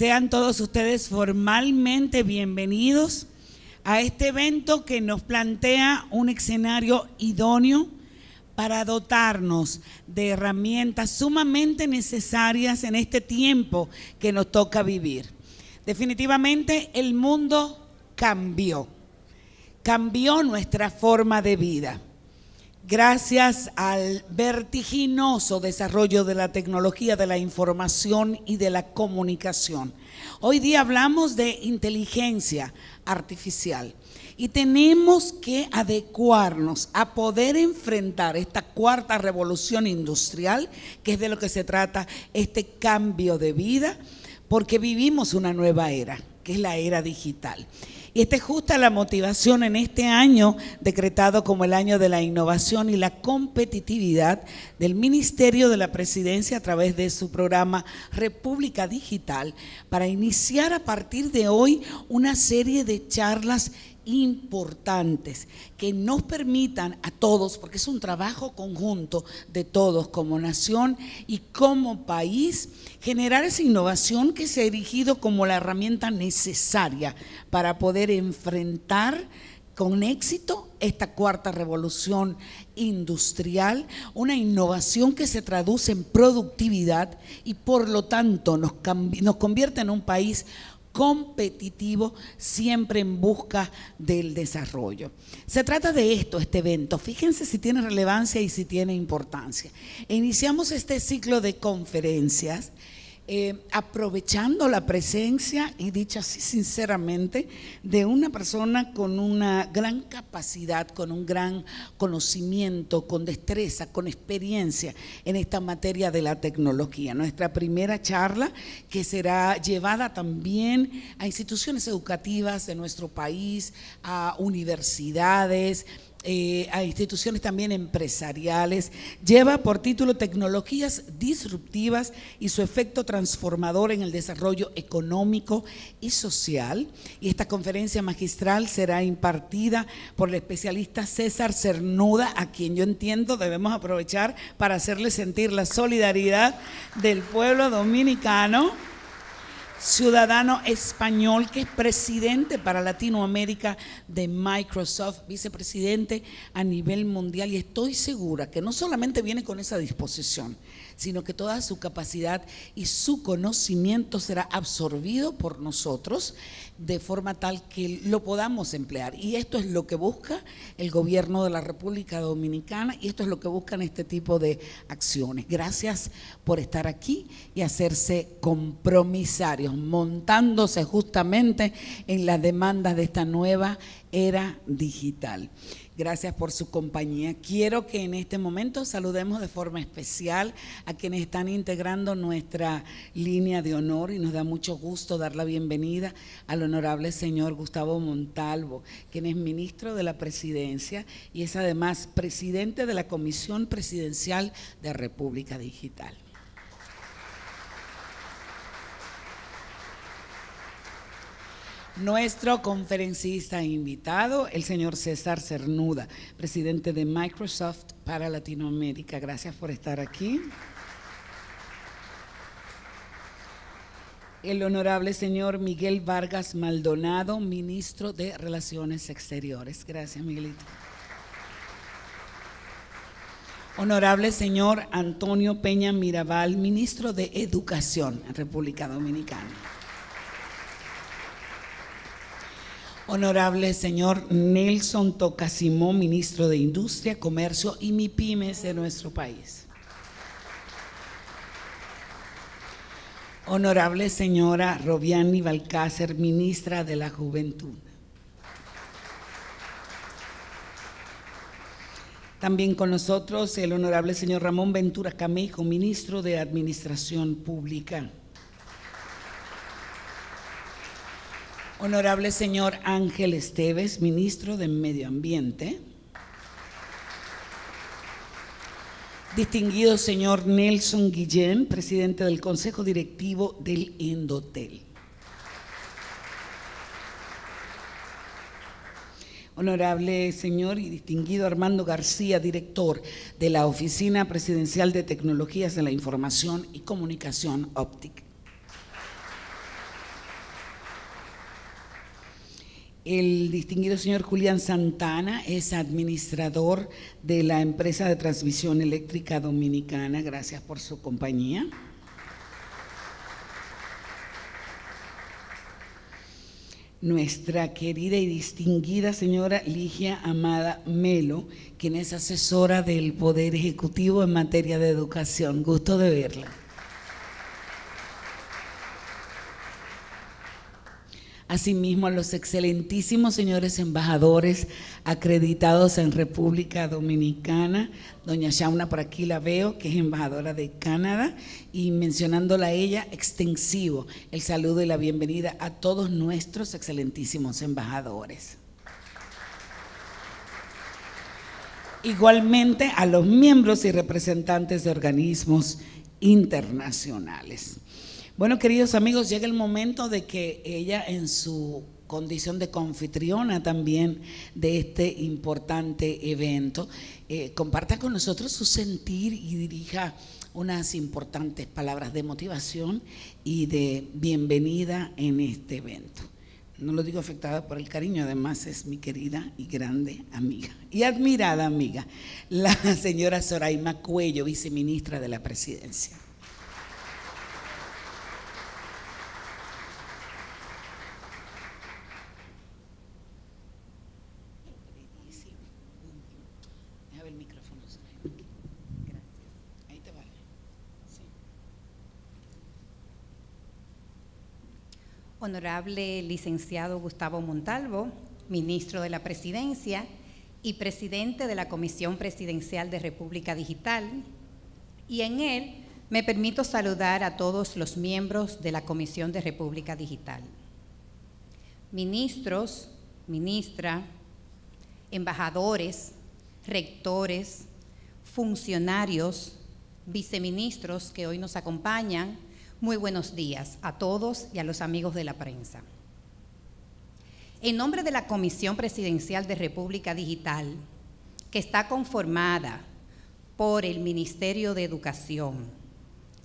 Sean todos ustedes formalmente bienvenidos a este evento que nos plantea un escenario idóneo para dotarnos de herramientas sumamente necesarias en este tiempo que nos toca vivir. Definitivamente el mundo cambió nuestra forma de vida. Gracias al vertiginoso desarrollo de la tecnología de la información y de la comunicación. Hoy día hablamos de inteligencia artificial y tenemos que adecuarnos a poder enfrentar esta cuarta revolución industrial, que es de lo que se trata este cambio de vida, porque vivimos una nueva era, que es la era digital. Y esta es justa la motivación en este año decretado como el año de la innovación y la competitividad del Ministerio de la Presidencia a través de su programa República Digital, para iniciar a partir de hoy una serie de charlas importantes que nos permitan a todos, porque es un trabajo conjunto de todos como nación y como país, generar esa innovación que se ha erigido como la herramienta necesaria para poder enfrentar con éxito esta cuarta revolución industrial, una innovación que se traduce en productividad y por lo tanto nos convierte en un país competitivo, siempre en busca del desarrollo. Se trata de esto, este evento. Fíjense si tiene relevancia y si tiene importancia. Iniciamos este ciclo de conferencias aprovechando la presencia, y dicho así sinceramente, de una persona con una gran capacidad, con un gran conocimiento, con destreza, con experiencia en esta materia de la tecnología. Nuestra primera charla, que será llevada también a instituciones educativas de nuestro país, a universidades, a instituciones también empresariales, lleva por título Tecnologías disruptivas y su efecto transformador en el desarrollo económico y social. Y esta conferencia magistral será impartida por el especialista César Cernuda, a quien yo entiendo debemos aprovechar para hacerle sentir la solidaridad del pueblo dominicano, ciudadano español que es presidente para Latinoamérica de Microsoft, vicepresidente a nivel mundial, y estoy segura que no solamente viene con esa disposición, sino que toda su capacidad y su conocimiento será absorbido por nosotros de forma tal que lo podamos emplear. Y esto es lo que busca el gobierno de la República Dominicana, y esto es lo que buscan este tipo de acciones. Gracias por estar aquí y hacerse compromisarios, montándose justamente en las demandas de esta nueva era digital. Gracias por su compañía. Quiero que en este momento saludemos de forma especial a quienes están integrando nuestra línea de honor, y nos da mucho gusto dar la bienvenida al honorable señor Gustavo Montalvo, quien es ministro de la Presidencia y es además presidente de la Comisión Presidencial de República Digital. Nuestro conferencista invitado, el señor César Cernuda, presidente de Microsoft para Latinoamérica. Gracias por estar aquí. El honorable señor Miguel Vargas Maldonado, ministro de Relaciones Exteriores. Gracias, Miguelito. Honorable señor Antonio Peña Mirabal, ministro de Educación en República Dominicana. Honorable señor Nelson Tocasimó, ministro de Industria, Comercio y MIPYMES de nuestro país. Honorable señora Roviani Balcácer, ministra de la Juventud. También con nosotros el honorable señor Ramón Ventura Camejo, ministro de Administración Pública. Honorable señor Ángel Esteves, ministro de Medio Ambiente. Distinguido señor Nelson Guillén, presidente del Consejo Directivo del Indotel. Honorable señor y distinguido Armando García, director de la Oficina Presidencial de Tecnologías de la Información y Comunicación Óptica. El distinguido señor Julián Santana es administrador de la empresa de transmisión eléctrica dominicana. Gracias por su compañía. Nuestra querida y distinguida señora Ligia Amada Melo, quien es asesora del Poder Ejecutivo en materia de educación. Gusto de verla. Asimismo, a los excelentísimos señores embajadores acreditados en República Dominicana, doña Shauna, por aquí la veo, que es embajadora de Canadá, y mencionándola a ella, extensivo el saludo y la bienvenida a todos nuestros excelentísimos embajadores. Igualmente a los miembros y representantes de organismos internacionales. Bueno, queridos amigos, llega el momento de que ella, en su condición de confitriona también de este importante evento, comparta con nosotros su sentir y dirija unas importantes palabras de motivación y de bienvenida en este evento. No lo digo afectada por el cariño, además es mi querida y grande amiga y admirada amiga, la señora Zoraima Cuello, viceministra de la Presidencia. Honorable licenciado Gustavo Montalvo, ministro de la Presidencia y presidente de la Comisión Presidencial de República Digital, y en él me permito saludar a todos los miembros de la Comisión de República Digital. Ministros, ministra, embajadores, rectores, funcionarios, viceministros que hoy nos acompañan, muy buenos días a todos y a los amigos de la prensa. En nombre de la Comisión Presidencial de República Digital, que está conformada por el Ministerio de Educación,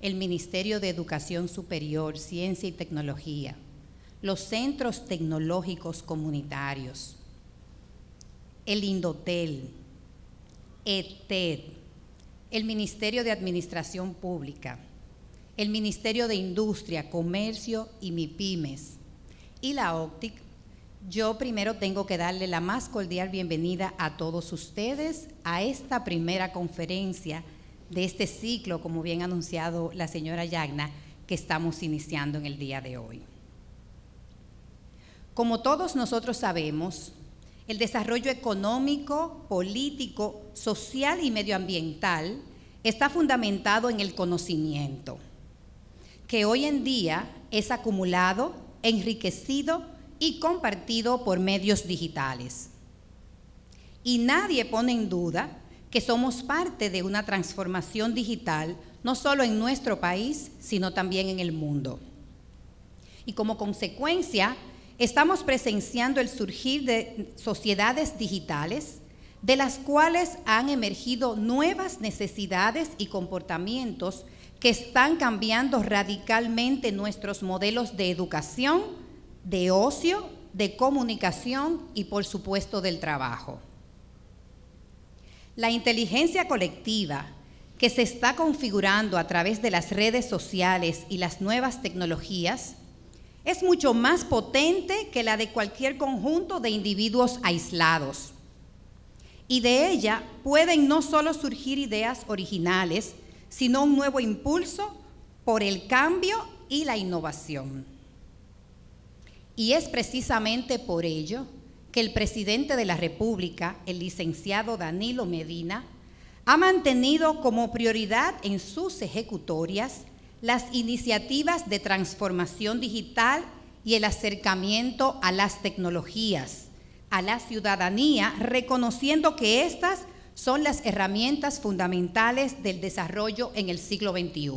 el Ministerio de Educación Superior, Ciencia y Tecnología, los Centros Tecnológicos Comunitarios, el Indotel, ETED, el Ministerio de Administración Pública, el Ministerio de Industria, Comercio y MIPYMES y la OCTIC, yo primero tengo que darle la más cordial bienvenida a todos ustedes a esta primera conferencia de este ciclo, como bien ha anunciado la señora Yagna, que estamos iniciando en el día de hoy. Como todos nosotros sabemos, el desarrollo económico, político, social y medioambiental está fundamentado en el conocimiento, que hoy en día es acumulado, enriquecido y compartido por medios digitales. Y nadie pone en duda que somos parte de una transformación digital, no solo en nuestro país, sino también en el mundo. Y como consecuencia, estamos presenciando el surgir de sociedades digitales, de las cuales han emergido nuevas necesidades y comportamientos que están cambiando radicalmente nuestros modelos de educación, de ocio, de comunicación y, por supuesto, del trabajo. La inteligencia colectiva que se está configurando a través de las redes sociales y las nuevas tecnologías es mucho más potente que la de cualquier conjunto de individuos aislados. Y de ella pueden no solo surgir ideas originales, sino un nuevo impulso por el cambio y la innovación. Y es precisamente por ello que el presidente de la República, el licenciado Danilo Medina, ha mantenido como prioridad en sus ejecutorias las iniciativas de transformación digital y el acercamiento a las tecnologías, a la ciudadanía, reconociendo que estas son las herramientas fundamentales del desarrollo en el siglo XXI.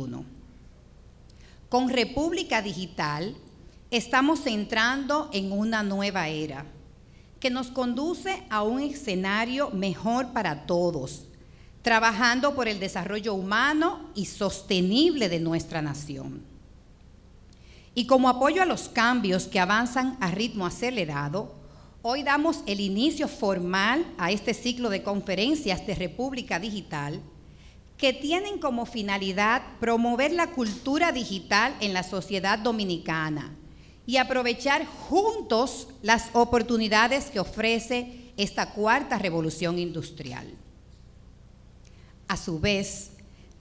Con República Digital estamos entrando en una nueva era que nos conduce a un escenario mejor para todos, trabajando por el desarrollo humano y sostenible de nuestra nación. Y como apoyo a los cambios que avanzan a ritmo acelerado, Hoy damos el inicio formal a este ciclo de conferencias de República Digital que tienen como finalidad promover la cultura digital en la sociedad dominicana y aprovechar juntos las oportunidades que ofrece esta cuarta revolución industrial. A su vez,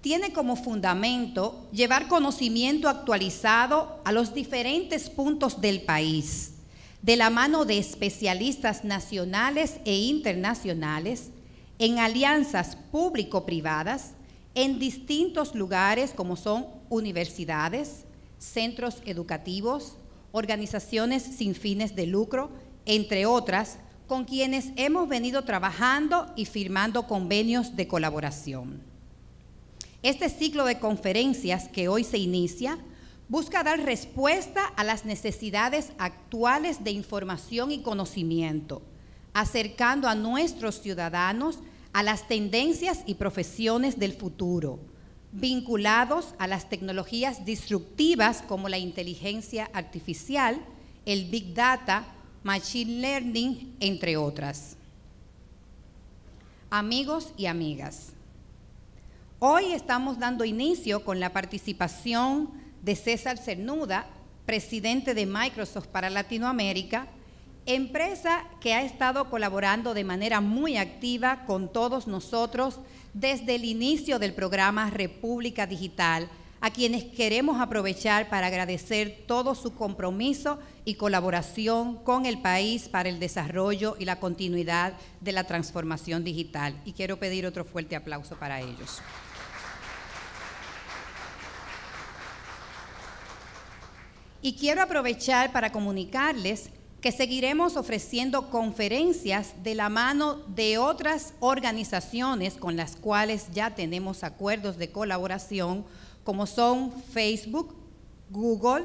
tiene como fundamento llevar conocimiento actualizado a los diferentes puntos del país, de la mano de especialistas nacionales e internacionales, en alianzas público-privadas, en distintos lugares como son universidades, centros educativos, organizaciones sin fines de lucro, entre otras, con quienes hemos venido trabajando y firmando convenios de colaboración. Este ciclo de conferencias que hoy se inicia busca dar respuesta a las necesidades actuales de información y conocimiento, acercando a nuestros ciudadanos a las tendencias y profesiones del futuro, vinculados a las tecnologías disruptivas como la inteligencia artificial, el Big Data, Machine Learning, entre otras. Amigos y amigas, hoy estamos dando inicio con la participación de César Cernuda, presidente de Microsoft para Latinoamérica, empresa que ha estado colaborando de manera muy activa con todos nosotros desde el inicio del programa República Digital, a quienes queremos aprovechar para agradecer todo su compromiso y colaboración con el país para el desarrollo y la continuidad de la transformación digital. Y quiero pedir otro fuerte aplauso para ellos. Y quiero aprovechar para comunicarles que seguiremos ofreciendo conferencias de la mano de otras organizaciones con las cuales ya tenemos acuerdos de colaboración, como son Facebook, Google,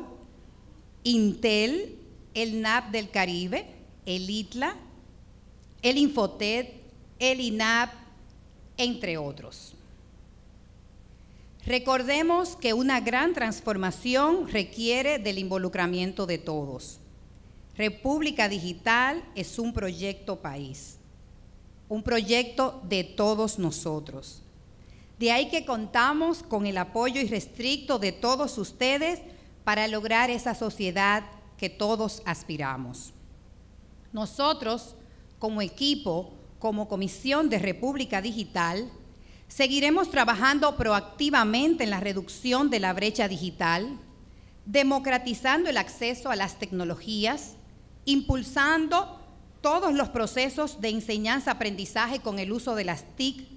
Intel, el NAP del Caribe, el ITLA, el Infotet, el INAP, entre otros. Recordemos que una gran transformación requiere del involucramiento de todos. República Digital es un proyecto país, un proyecto de todos nosotros. De ahí que contamos con el apoyo irrestricto de todos ustedes para lograr esa sociedad que todos aspiramos. Nosotros, como equipo, como Comisión de República Digital, seguiremos trabajando proactivamente en la reducción de la brecha digital, democratizando el acceso a las tecnologías, impulsando todos los procesos de enseñanza-aprendizaje con el uso de las TIC,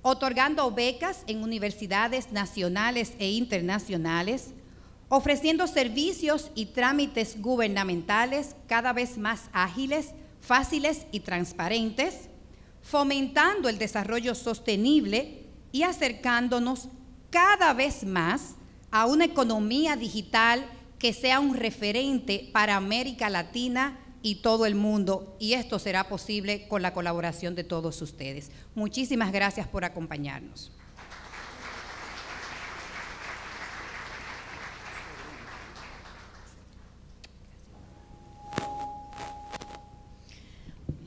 otorgando becas en universidades nacionales e internacionales, ofreciendo servicios y trámites gubernamentales cada vez más ágiles, fáciles y transparentes, fomentando el desarrollo sostenible y acercándonos cada vez más a una economía digital que sea un referente para América Latina y todo el mundo, y esto será posible con la colaboración de todos ustedes. Muchísimas gracias por acompañarnos.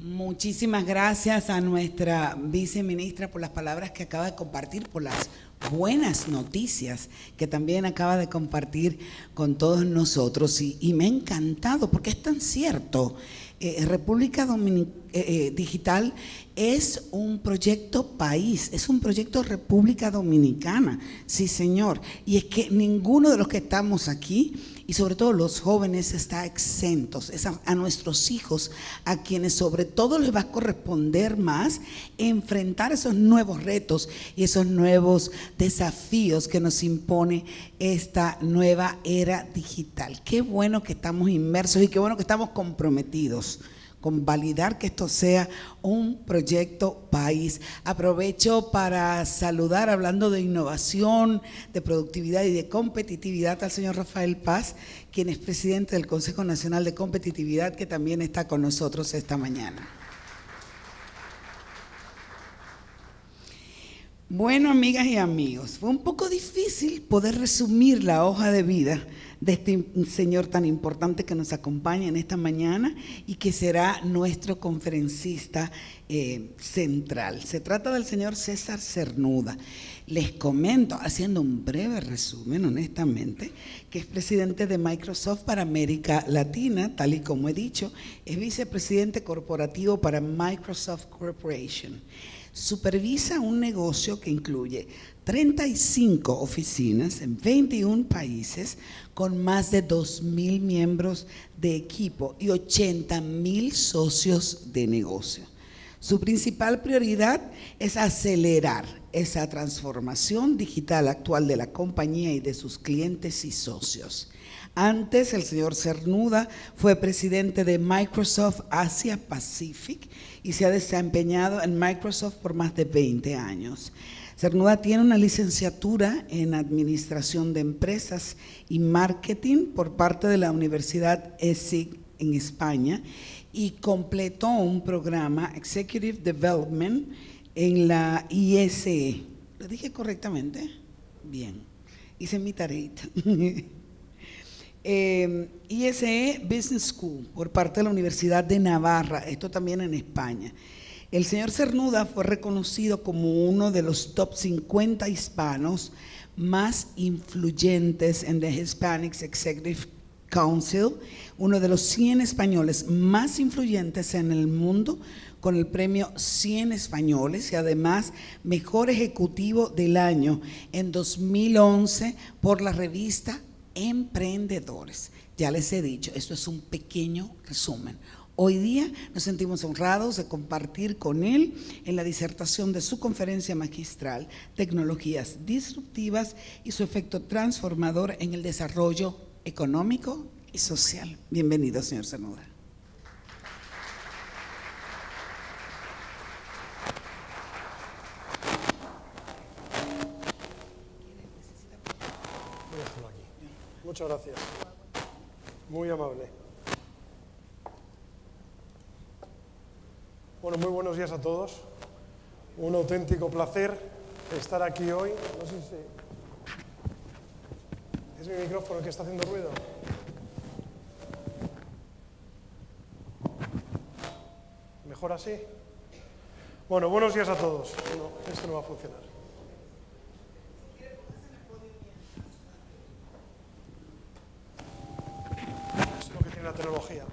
Muchísimas gracias a nuestra viceministra por las palabras que acaba de compartir, por las buenas noticias que también acaba de compartir con todos nosotros. Y me ha encantado porque es tan cierto. República Digital es un proyecto país, es un proyecto República Dominicana, sí señor. Y es que ninguno de los que estamos aquí, y sobre todo los jóvenes, está exentos. Es a nuestros hijos a quienes sobre todo les va a corresponder más enfrentar esos nuevos retos y esos nuevos desafíos que nos impone esta nueva era digital. Qué bueno que estamos inmersos y qué bueno que estamos comprometidos con validar que esto sea un proyecto país. Aprovecho para saludar, hablando de innovación, de productividad y de competitividad, al señor Rafael Paz, quien es presidente del Consejo Nacional de Competitividad, que también está con nosotros esta mañana. Bueno, amigas y amigos, fue un poco difícil poder resumir la hoja de vida de este señor tan importante que nos acompaña en esta mañana y que será nuestro conferencista central. Se trata del señor César Cernuda. Les comento, haciendo un breve resumen, honestamente, que es presidente de Microsoft para América Latina, tal y como he dicho, es vicepresidente corporativo para Microsoft Corporation. Supervisa un negocio que incluye 35 oficinas en 21 países con más de 2.000 miembros de equipo y 80.000 socios de negocio. Su principal prioridad es acelerar esa transformación digital actual de la compañía y de sus clientes y socios. Antes, el señor Cernuda fue presidente de Microsoft Asia Pacific y se ha desempeñado en Microsoft por más de 20 años. Cernuda tiene una licenciatura en Administración de Empresas y Marketing por parte de la Universidad ESIG en España y completó un programa Executive Development en la ISE. ¿Lo dije correctamente? Bien, hice mi tareita. ISE Business School por parte de la Universidad de Navarra, esto también en España. El señor Cernuda fue reconocido como uno de los top 50 hispanos más influyentes en the Hispanic Executive Council, uno de los 100 españoles más influyentes en el mundo, con el premio 100 españoles y además mejor ejecutivo del año en 2011 por la revista Emprendedores. Ya les he dicho, esto es un pequeño resumen. Hoy día nos sentimos honrados de compartir con él en la disertación de su conferencia magistral Tecnologías disruptivas y su efecto transformador en el desarrollo económico y social. Bienvenido, señor Cernuda. Muchas gracias. Muy amable. Bueno, muy buenos días a todos. Un auténtico placer estar aquí hoy. No sé si es mi micrófono el que está haciendo ruido. ¿Mejor así? Bueno, buenos días a todos. No, esto no va a funcionar. Es lo que tiene la tecnología.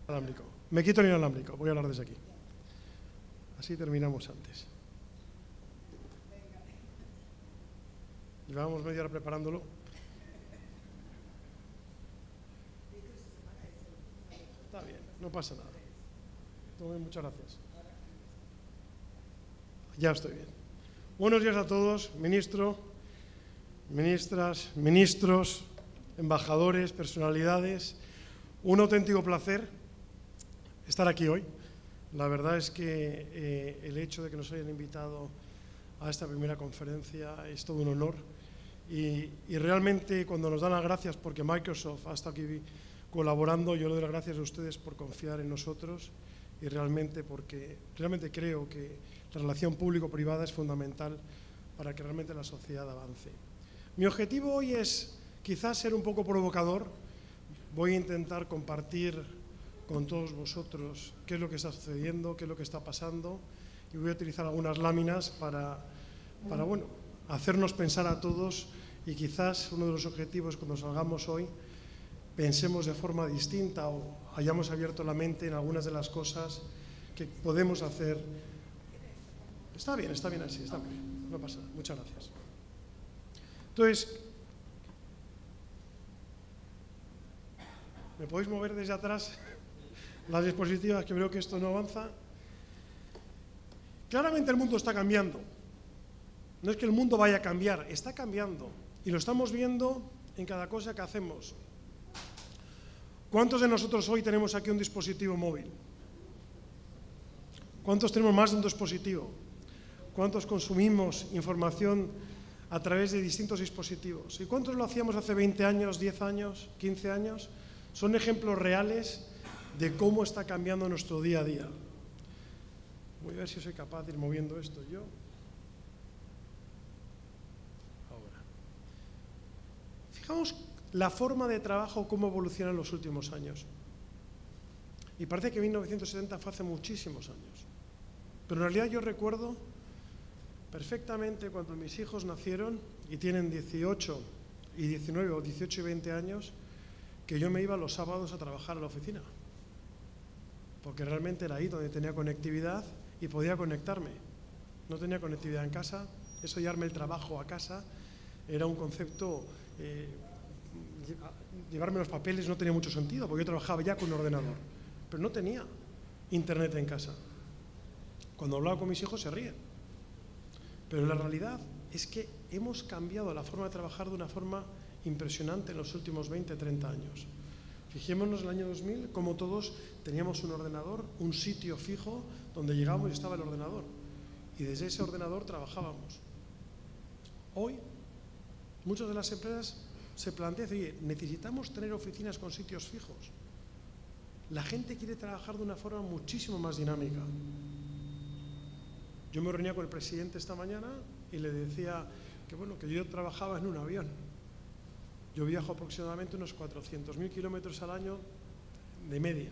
Inalámbrico. Me quito el inalámbrico, voy a hablar desde aquí. Así terminamos antes. Llevamos media hora preparándolo. Está bien, no pasa nada. Muchas gracias. Ya estoy bien. Buenos días a todos, ministro, ministras, ministros, embajadores, personalidades. Un auténtico placer estar aquí hoy. La verdad es que el hecho de que nos hayan invitado a esta primera conferencia es todo un honor y realmente cuando nos dan las gracias porque Microsoft ha estado aquí colaborando, yo le doy las gracias a ustedes por confiar en nosotros y porque realmente creo que la relación público-privada es fundamental para que realmente la sociedad avance. Mi objetivo hoy es quizás ser un poco provocador. Voy a intentar compartir con todos vosotros qué es lo que está sucediendo, qué es lo que está pasando y voy a utilizar algunas láminas para bueno, hacernos pensar a todos y quizás uno de los objetivos cuando salgamos hoy pensemos de forma distinta o hayamos abierto la mente en algunas de las cosas que podemos hacer. Está bien así, está bien, no pasa nada. Muchas gracias. Entonces, ¿me podéis mover desde atrás las diapositivas que veo que esto no avanza? Claramente el mundo está cambiando. No es que el mundo vaya a cambiar, está cambiando. Y lo estamos viendo en cada cosa que hacemos. ¿Cuántos de nosotros hoy tenemos aquí un dispositivo móvil? ¿Cuántos tenemos más de un dispositivo? ¿Cuántos consumimos información a través de distintos dispositivos? ¿Y cuántos lo hacíamos hace 20 años, 10 años, 15 años? Son ejemplos reales de cómo está cambiando nuestro día a día. Voy a ver si soy capaz de ir moviendo esto yo. Ahora. Fijaos la forma de trabajo, cómo evoluciona en los últimos años. Y parece que 1970 fue hace muchísimos años. Pero en realidad yo recuerdo perfectamente cuando mis hijos nacieron y tienen 18 y 19 o 18 y 20 años, que yo me iba los sábados a trabajar a la oficina. Porque realmente era ahí donde tenía conectividad y podía conectarme. No tenía conectividad en casa, eso llevarme el trabajo a casa era un concepto, llevarme los papeles no tenía mucho sentido, porque yo trabajaba ya con un ordenador, pero no tenía internet en casa. Cuando hablaba con mis hijos se ríen, pero la realidad es que hemos cambiado la forma de trabajar de una forma impresionante en los últimos 20, 30 años. Fijémonos en el año 2000, como todos teníamos un ordenador, un sitio fijo donde llegábamos y estaba el ordenador. Y desde ese ordenador trabajábamos. Hoy, muchas de las empresas se plantean, oye, necesitamos tener oficinas con sitios fijos. La gente quiere trabajar de una forma muchísimo más dinámica. Yo me reunía con el presidente esta mañana y le decía que, bueno, que yo trabajaba en un avión. Yo viajo aproximadamente unos 400.000 kilómetros al año de media.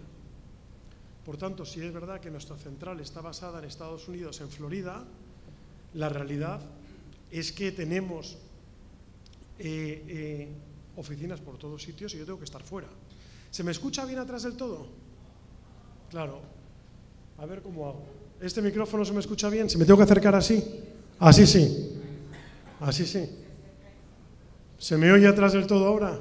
Por tanto, si es verdad que nuestra central está basada en Estados Unidos, en Florida, la realidad es que tenemos oficinas por todos sitios y yo tengo que estar fuera. ¿Se me escucha bien atrás del todo? Claro. A ver cómo hago. ¿Este micrófono se me escucha bien? ¿Se me tengo que acercar así? Así sí. Así sí. ¿Se me oye atrás del todo ahora?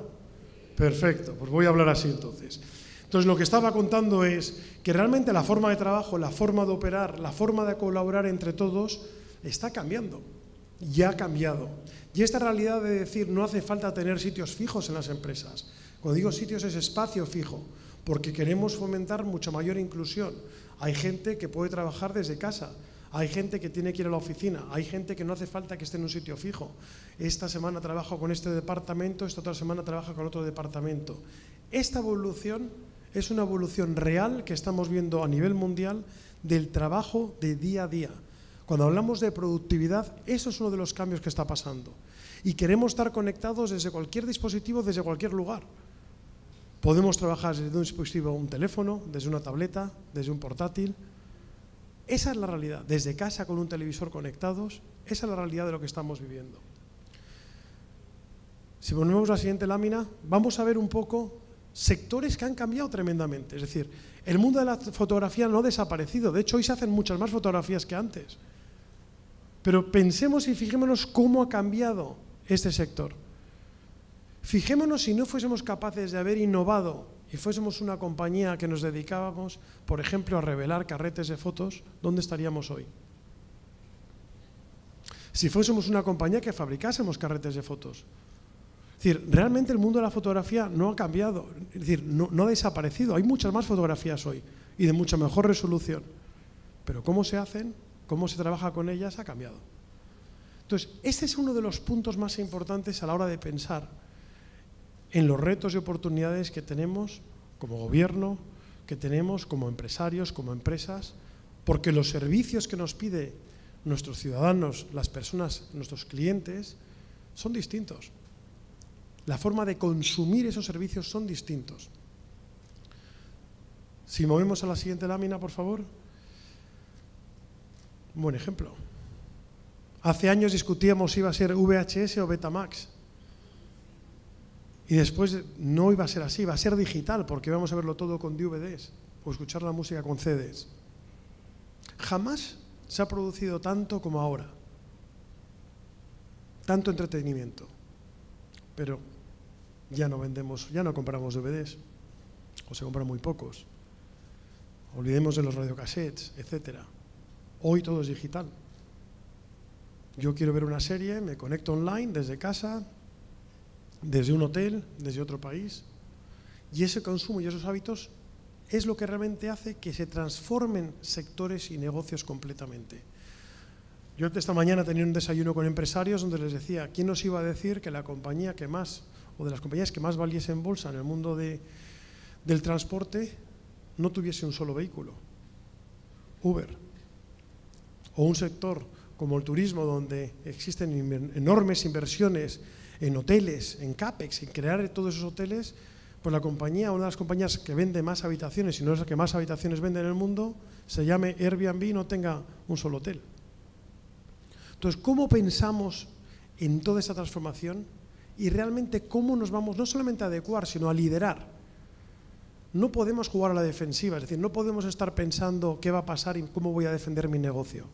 Perfecto, pues voy a hablar así entonces. Entonces lo que estaba contando es que realmente la forma de trabajo, la forma de operar, la forma de colaborar entre todos está cambiando. Ya ha cambiado. Y esta realidad de decir no hace falta tener sitios fijos en las empresas. Cuando digo sitios es espacio fijo, porque queremos fomentar mucha mayor inclusión. Hay gente que puede trabajar desde casa. Hay gente que tiene que ir a la oficina, hay gente que no hace falta que esté en un sitio fijo. Esta semana trabajo con este departamento, esta otra semana trabajo con otro departamento. Esta evolución es una evolución real que estamos viendo a nivel mundial del trabajo de día a día. Cuando hablamos de productividad, eso es uno de los cambios que está pasando. Y queremos estar conectados desde cualquier dispositivo, desde cualquier lugar. Podemos trabajar desde un dispositivo, un teléfono, desde una tableta, desde un portátil. Esa es la realidad, desde casa con un televisor conectados, esa es la realidad de lo que estamos viviendo. Si ponemos la siguiente lámina, vamos a ver un poco sectores que han cambiado tremendamente. Es decir, el mundo de la fotografía no ha desaparecido, de hecho hoy se hacen muchas más fotografías que antes. Pero pensemos y fijémonos cómo ha cambiado este sector. Fijémonos si no fuésemos capaces de haber innovado y fuésemos una compañía que nos dedicábamos, por ejemplo, a revelar carretes de fotos, ¿dónde estaríamos hoy? Si fuésemos una compañía que fabricásemos carretes de fotos. Es decir, realmente el mundo de la fotografía no ha cambiado, es decir, no ha desaparecido. Hay muchas más fotografías hoy y de mucha mejor resolución. Pero cómo se hacen, cómo se trabaja con ellas ha cambiado. Entonces, este es uno de los puntos más importantes a la hora de pensar en los retos y oportunidades que tenemos como gobierno, que tenemos como empresarios, como empresas, porque los servicios que nos piden nuestros ciudadanos, las personas, nuestros clientes, son distintos. La forma de consumir esos servicios son distintos. Si movemos a la siguiente lámina, por favor. Un buen ejemplo. Hace años discutíamos si iba a ser VHS o Betamax. Y después no iba a ser así, iba a ser digital, porque vamos a verlo todo con DVDs o escuchar la música con CDs. Jamás se ha producido tanto como ahora. Tanto entretenimiento. Pero ya no vendemos, ya no compramos DVDs, o se compran muy pocos. Olvidemos de los radiocassettes, etcétera. Hoy todo es digital. Yo quiero ver una serie, me conecto online desde casa, desde un hotel, desde otro país, y ese consumo y esos hábitos es lo que realmente hace que se transformen sectores y negocios completamente. Yo esta mañana tenía un desayuno con empresarios donde les decía, ¿quién nos iba a decir que la compañía que más, o de las compañías que más valiese en bolsa en el mundo de del transporte no tuviese un solo vehículo, Uber, o un sector como el turismo, donde existen enormes inversiones en hoteles, en CAPEX, en crear todos esos hoteles, pues la compañía, una de las compañías que vende más habitaciones, si no es la que más habitaciones vende en el mundo, se llame Airbnb y no tenga un solo hotel. Entonces, ¿cómo pensamos en toda esta transformación y realmente cómo nos vamos no solamente a adecuar, sino a liderar? No podemos jugar a la defensiva, es decir, no podemos estar pensando qué va a pasar y cómo voy a defender mi negocio.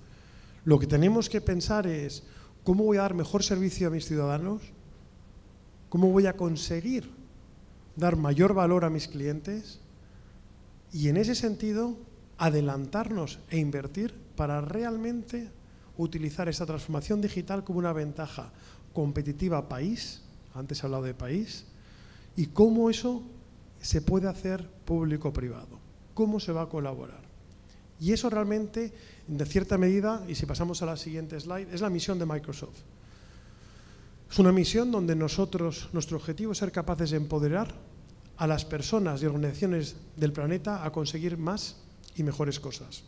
Lo que tenemos que pensar es cómo voy a dar mejor servicio a mis ciudadanos, cómo voy a conseguir dar mayor valor a mis clientes y en ese sentido adelantarnos e invertir para realmente utilizar esta transformación digital como una ventaja competitiva país, antes he hablado de país, y cómo eso se puede hacer público-privado, cómo se va a colaborar. Y eso realmente, de cierta medida, y si pasamos a la siguiente slide, es la misión de Microsoft. Es una misión donde nuestro objetivo es ser capaces de empoderar a las personas y organizaciones del planeta a conseguir más y mejores cosas.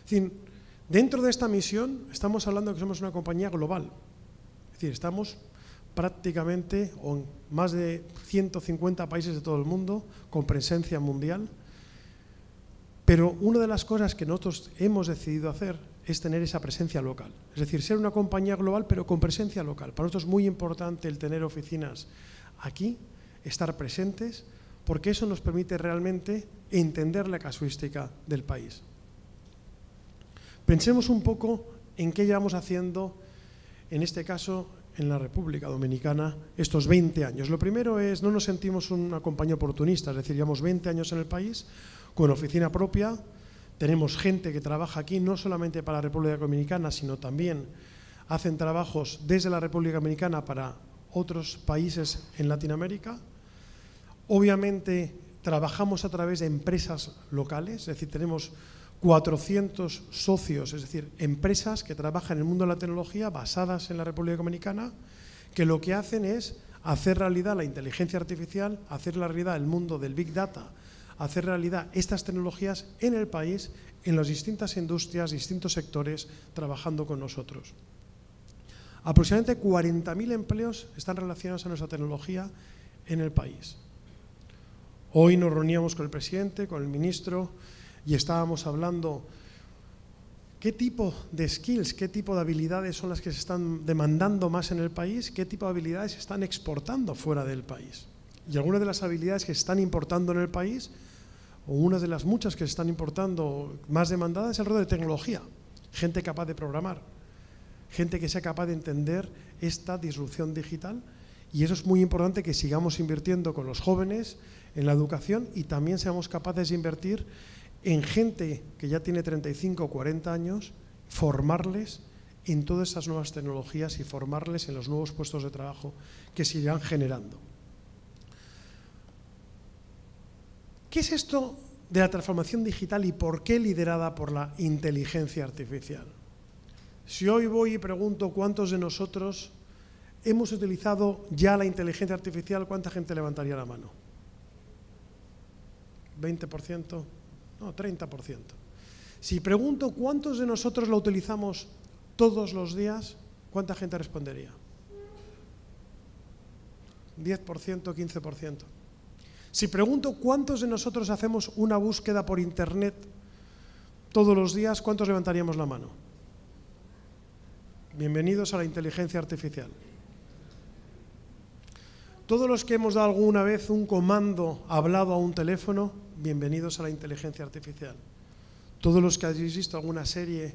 Es decir, dentro de esta misión estamos hablando de que somos una compañía global. Es decir, estamos prácticamente en más de 150 países de todo el mundo, con presencia mundial. Pero una de las cosas que nosotros hemos decidido hacer es tener esa presencia local. Es decir, ser una compañía global, pero con presencia local. Para nosotros es muy importante el tener oficinas aquí, estar presentes, porque eso nos permite realmente entender la casuística del país. Pensemos un poco en qué llevamos haciendo, en este caso, en la República Dominicana, estos 20 años. Lo primero es, no nos sentimos una compañía oportunista, es decir, llevamos 20 años en el país, con oficina propia, tenemos gente que trabaja aquí no solamente para la República Dominicana, sino también hacen trabajos desde la República Dominicana para otros países en Latinoamérica. Obviamente trabajamos a través de empresas locales, es decir, tenemos 400 socios, es decir, empresas que trabajan en el mundo de la tecnología basadas en la República Dominicana, que lo que hacen es hacer realidad la inteligencia artificial, hacer realidad el mundo del Big Data, hacer realidad estas tecnologías en el país, en las distintas industrias, distintos sectores, trabajando con nosotros. Aproximadamente 40.000 empleos están relacionados a nuestra tecnología en el país. Hoy nos reuníamos con el presidente, con el ministro, y estábamos hablando qué tipo de skills, qué tipo de habilidades son las que se están demandando más en el país, qué tipo de habilidades se están exportando fuera del país. Y algunas de las habilidades que se están importando en el país, o una de las muchas que se están importando más demandadas, es el rol de tecnología. Gente capaz de programar, gente que sea capaz de entender esta disrupción digital, y eso es muy importante que sigamos invirtiendo con los jóvenes en la educación y también seamos capaces de invertir en gente que ya tiene 35 o 40 años, formarles en todas estas nuevas tecnologías y formarles en los nuevos puestos de trabajo que se irán generando. ¿Qué es esto de la transformación digital y por qué liderada por la inteligencia artificial? Si hoy voy y pregunto cuántos de nosotros hemos utilizado ya la inteligencia artificial, ¿cuánta gente levantaría la mano? ¿20%? No, 30%. Si pregunto cuántos de nosotros la utilizamos todos los días, ¿cuánta gente respondería? 10%, 15%. Si pregunto cuántos de nosotros hacemos una búsqueda por internet todos los días, ¿cuántos levantaríamos la mano? Bienvenidos a la inteligencia artificial. Todos los que hemos dado alguna vez un comando hablado a un teléfono, bienvenidos a la inteligencia artificial. Todos los que hayáis visto alguna serie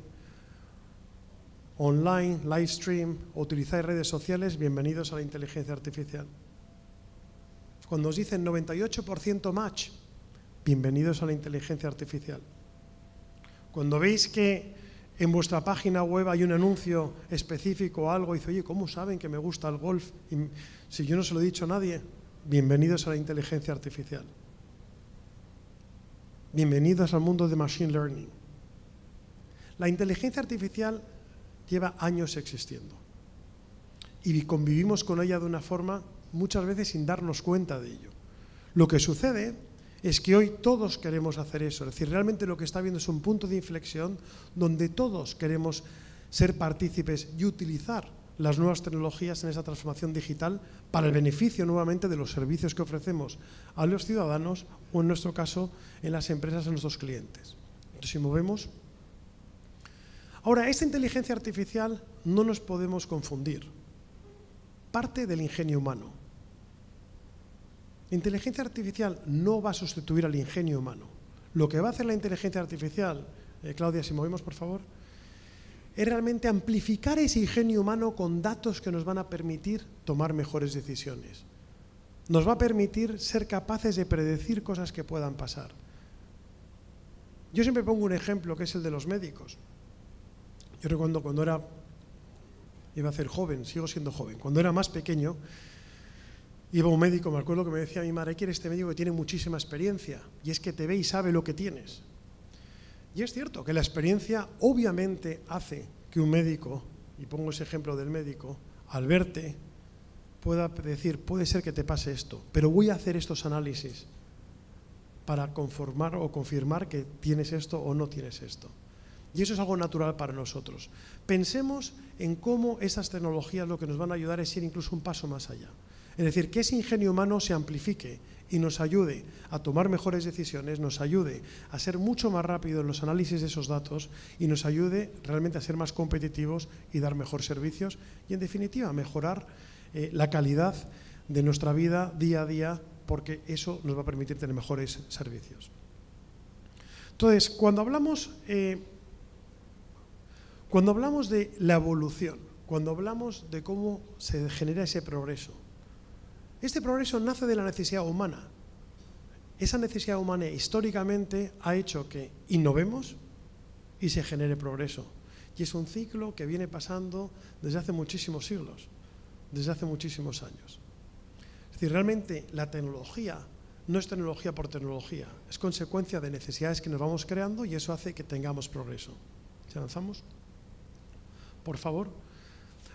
online, live stream, o utilizáis redes sociales, bienvenidos a la inteligencia artificial. Cuando os dicen 98% match, bienvenidos a la inteligencia artificial. Cuando veis que en vuestra página web hay un anuncio específico o algo y dice, oye, ¿cómo saben que me gusta el golf? Y si yo no se lo he dicho a nadie, bienvenidos a la inteligencia artificial. Bienvenidos al mundo de Machine Learning. La inteligencia artificial lleva años existiendo y convivimos con ella de una forma muchas veces sin darnos cuenta de ello. Lo que sucede es que hoy todos queremos hacer eso, es decir, realmente lo que está viendo es un punto de inflexión donde todos queremos ser partícipes y utilizar las nuevas tecnologías en esa transformación digital para el beneficio nuevamente de los servicios que ofrecemos a los ciudadanos o, en nuestro caso, en las empresas, a nuestros clientes. Entonces, si movemos. Ahora, esta inteligencia artificial no nos podemos confundir. Parte del ingenio humano. La inteligencia artificial no va a sustituir al ingenio humano. Lo que va a hacer la inteligencia artificial, Claudia, si movemos, por favor, es realmente amplificar ese ingenio humano con datos que nos van a permitir tomar mejores decisiones. Nos va a permitir ser capaces de predecir cosas que puedan pasar. Yo siempre pongo un ejemplo que es el de los médicos. Yo recuerdo cuando iba a ser joven, sigo siendo joven, cuando era más pequeño, iba a un médico, me acuerdo que me decía mi madre, quiere este médico que tiene muchísima experiencia, y es que te ve y sabe lo que tienes. Y es cierto que la experiencia obviamente hace que un médico, y pongo ese ejemplo del médico, al verte pueda decir, puede ser que te pase esto, pero voy a hacer estos análisis para conformar o confirmar que tienes esto o no tienes esto. Y eso es algo natural para nosotros. Pensemos en cómo esas tecnologías lo que nos van a ayudar es ir incluso un paso más allá. Es decir, que ese ingenio humano se amplifique y nos ayude a tomar mejores decisiones, nos ayude a ser mucho más rápido en los análisis de esos datos y nos ayude realmente a ser más competitivos y dar mejores servicios y, en definitiva, mejorar la calidad de nuestra vida día a día, porque eso nos va a permitir tener mejores servicios. Entonces, cuando hablamos de la evolución, cuando hablamos de cómo se genera ese progreso, este progreso nace de la necesidad humana. Esa necesidad humana históricamente ha hecho que innovemos y se genere progreso. Y es un ciclo que viene pasando desde hace muchísimos siglos, desde hace muchísimos años. Es decir, realmente la tecnología no es tecnología por tecnología, es consecuencia de necesidades que nos vamos creando y eso hace que tengamos progreso. ¿Si avanzamos? Por favor.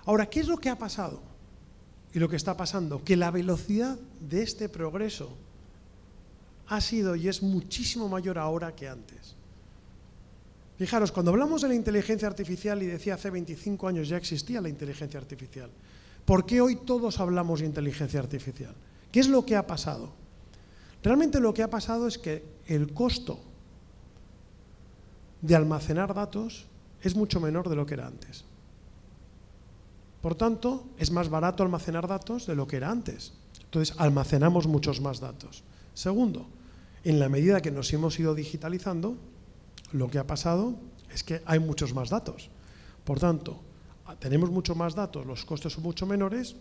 Ahora, ¿qué es lo que ha pasado? Y lo que está pasando, que la velocidad de este progreso ha sido y es muchísimo mayor ahora que antes. Fijaros, cuando hablamos de la inteligencia artificial, y decía hace 25 años ya existía la inteligencia artificial, ¿por qué hoy todos hablamos de inteligencia artificial? ¿Qué es lo que ha pasado? Realmente lo que ha pasado es que el costo de almacenar datos es mucho menor de lo que era antes. Por tanto, es más barato almacenar datos de lo que era antes. Entonces, almacenamos muchos más datos. Segundo, en la medida que nos hemos ido digitalizando, lo que ha pasado es que hay muchos más datos. Por tanto, tenemos mucho más datos, los costes son mucho menores.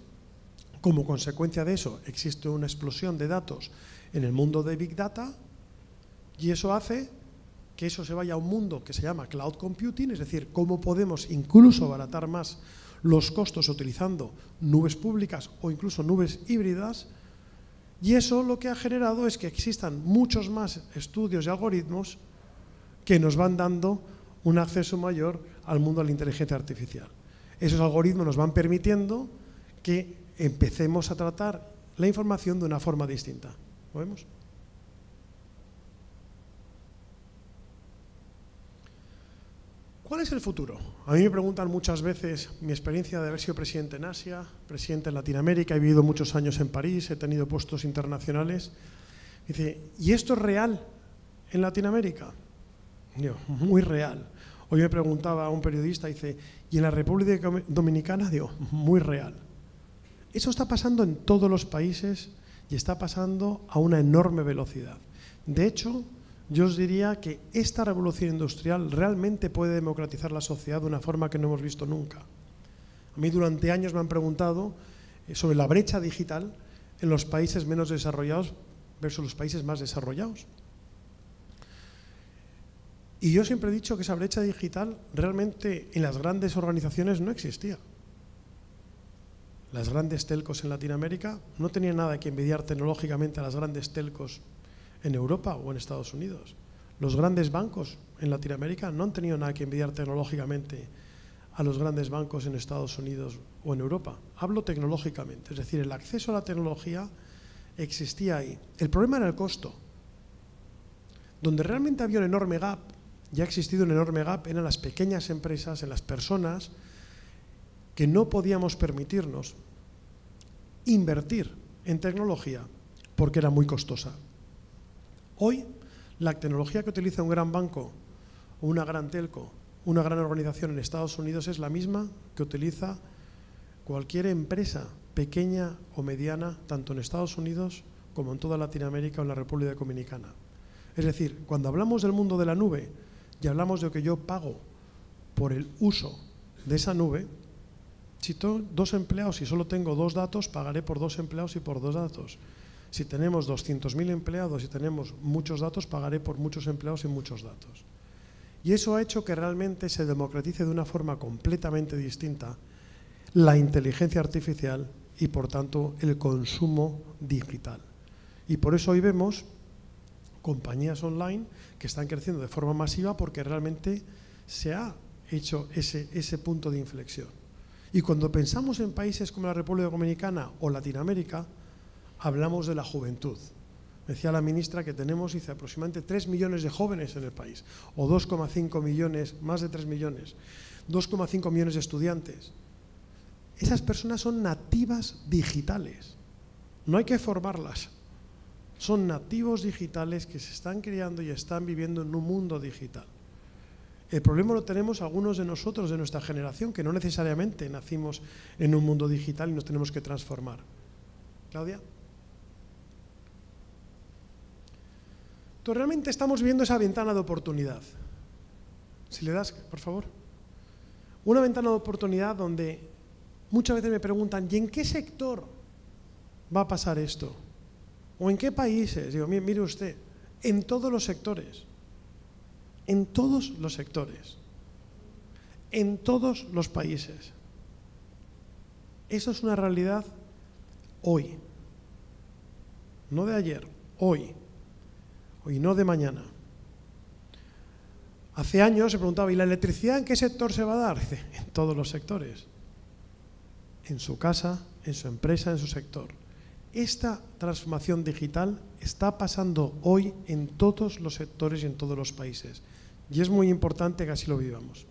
Como consecuencia de eso, existe una explosión de datos en el mundo de Big Data y eso hace que eso se vaya a un mundo que se llama Cloud Computing, es decir, cómo podemos incluso abaratar más los costos utilizando nubes públicas o incluso nubes híbridas, y eso lo que ha generado es que existan muchos más estudios y algoritmos que nos van dando un acceso mayor al mundo de la inteligencia artificial. Esos algoritmos nos van permitiendo que empecemos a tratar la información de una forma distinta. ¿Lo vemos? ¿Cuál es el futuro? A mí me preguntan muchas veces mi experiencia de haber sido presidente en Asia, presidente en Latinoamérica, he vivido muchos años en París, he tenido puestos internacionales. Dice, ¿y esto es real en Latinoamérica? Digo, muy real. Hoy me preguntaba a un periodista, dice, ¿y en la República Dominicana? Digo, muy real. Eso está pasando en todos los países y está pasando a una enorme velocidad. De hecho, yo os diría que esta revolución industrial realmente puede democratizar la sociedad de una forma que no hemos visto nunca. A mí durante años me han preguntado sobre la brecha digital en los países menos desarrollados versus los países más desarrollados. Y yo siempre he dicho que esa brecha digital realmente en las grandes organizaciones no existía. Las grandes telcos en Latinoamérica no tenían nada que envidiar tecnológicamente a las grandes telcos en Europa o en Estados Unidos. Los grandes bancos en Latinoamérica no han tenido nada que envidiar tecnológicamente a los grandes bancos en Estados Unidos o en Europa. Hablo tecnológicamente, es decir, el acceso a la tecnología existía ahí. El problema era el costo. Donde realmente había un enorme gap, ya ha existido un enorme gap, eran las pequeñas empresas, en las personas que no podíamos permitirnos invertir en tecnología porque era muy costosa. Hoy, la tecnología que utiliza un gran banco, una gran telco, una gran organización en Estados Unidos es la misma que utiliza cualquier empresa pequeña o mediana, tanto en Estados Unidos como en toda Latinoamérica o en la República Dominicana. Es decir, cuando hablamos del mundo de la nube y hablamos de que yo pago por el uso de esa nube, si tengo 2 empleados y solo tengo 2 datos, pagaré por 2 empleados y por 2 datos. Si tenemos 200.000 empleados y tenemos muchos datos, pagaré por muchos empleados y muchos datos. Y eso ha hecho que realmente se democratice de una forma completamente distinta la inteligencia artificial y, por tanto, el consumo digital. Y por eso hoy vemos compañías online que están creciendo de forma masiva porque realmente se ha hecho ese punto de inflexión. Y cuando pensamos en países como la República Dominicana o Latinoamérica, hablamos de la juventud. Decía la ministra que tenemos, dice, aproximadamente 3 millones de jóvenes en el país, o 2,5 millones, más de 3 millones, 2,5 millones de estudiantes. Esas personas son nativas digitales, no hay que formarlas. Son nativos digitales que se están criando y están viviendo en un mundo digital. El problema lo tenemos algunos de nosotros, de nuestra generación, que no necesariamente nacimos en un mundo digital y nos tenemos que transformar. Claudia. Entonces, realmente estamos viendo esa ventana de oportunidad. Si le das, por favor. Una ventana de oportunidad donde muchas veces me preguntan, ¿y en qué sector va a pasar esto? ¿O en qué países? Digo, mire usted, en todos los sectores. En todos los sectores. En todos los países. Eso es una realidad hoy. No de ayer, hoy. Hoy, no de mañana. Hace años se preguntaba, ¿y la electricidad en qué sector se va a dar? Dice, en todos los sectores. En su casa, en su empresa, en su sector. Esta transformación digital está pasando hoy en todos los sectores y en todos los países. Y es muy importante que así lo vivamos.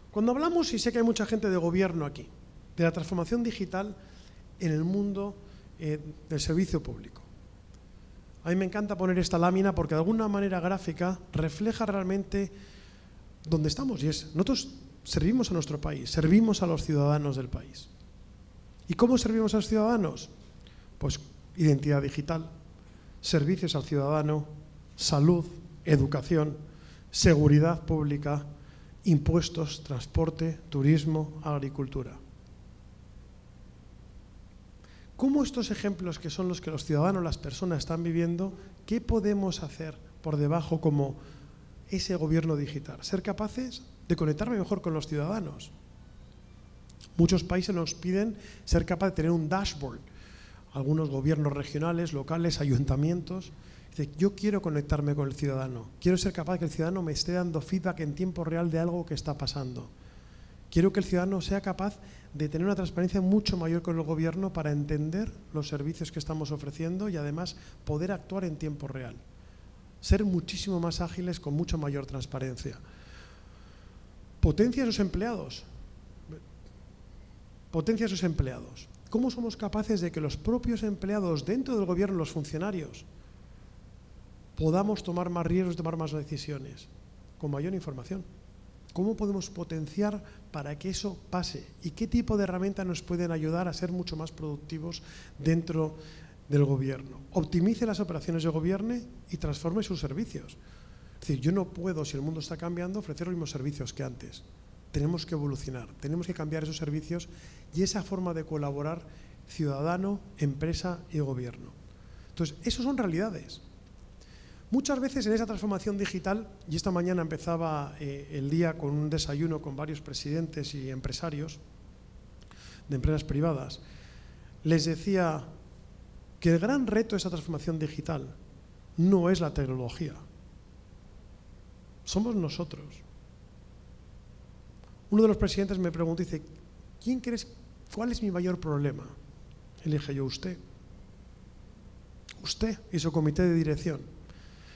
Cuando hablamos, y sé que hay mucha gente de gobierno aquí, de la transformación digital en el mundo del servicio público. A mí me encanta poner esta lámina porque de alguna manera gráfica refleja realmente dónde estamos. Y es, nosotros servimos a nuestro país, servimos a los ciudadanos del país. ¿Y cómo servimos a los ciudadanos? Pues identidad digital, servicios al ciudadano, salud, educación, seguridad pública, impuestos, transporte, turismo, agricultura. ¿Cómo estos ejemplos que son los que los ciudadanos, las personas están viviendo, qué podemos hacer por debajo como ese gobierno digital? Ser capaces de conectarme mejor con los ciudadanos. Muchos países nos piden ser capaces de tener un dashboard. Algunos gobiernos regionales, locales, ayuntamientos. Dicen, yo quiero conectarme con el ciudadano. Quiero ser capaz de que el ciudadano me esté dando feedback en tiempo real de algo que está pasando. Quiero que el ciudadano sea capaz de tener una transparencia mucho mayor con el gobierno para entender los servicios que estamos ofreciendo y además poder actuar en tiempo real. Ser muchísimo más ágiles con mucha mayor transparencia. Potencia a sus empleados. Potencia a sus empleados. ¿Cómo somos capaces de que los propios empleados dentro del gobierno, los funcionarios, podamos tomar más riesgos, tomar más decisiones? Con mayor información. ¿Cómo podemos potenciar para que eso pase? ¿Y qué tipo de herramientas nos pueden ayudar a ser mucho más productivos dentro del gobierno? Optimice las operaciones de gobierno y transforme sus servicios. Es decir, yo no puedo, si el mundo está cambiando, ofrecer los mismos servicios que antes. Tenemos que evolucionar, tenemos que cambiar esos servicios y esa forma de colaborar ciudadano, empresa y gobierno. Entonces, eso son realidades. Muchas veces en esa transformación digital, y esta mañana empezaba el día con un desayuno con varios presidentes y empresarios de empresas privadas, les decía que el gran reto de esa transformación digital no es la tecnología, somos nosotros. Uno de los presidentes me preguntó, dice, ¿cuál es mi mayor problema? Y le dije yo, usted y su comité de dirección.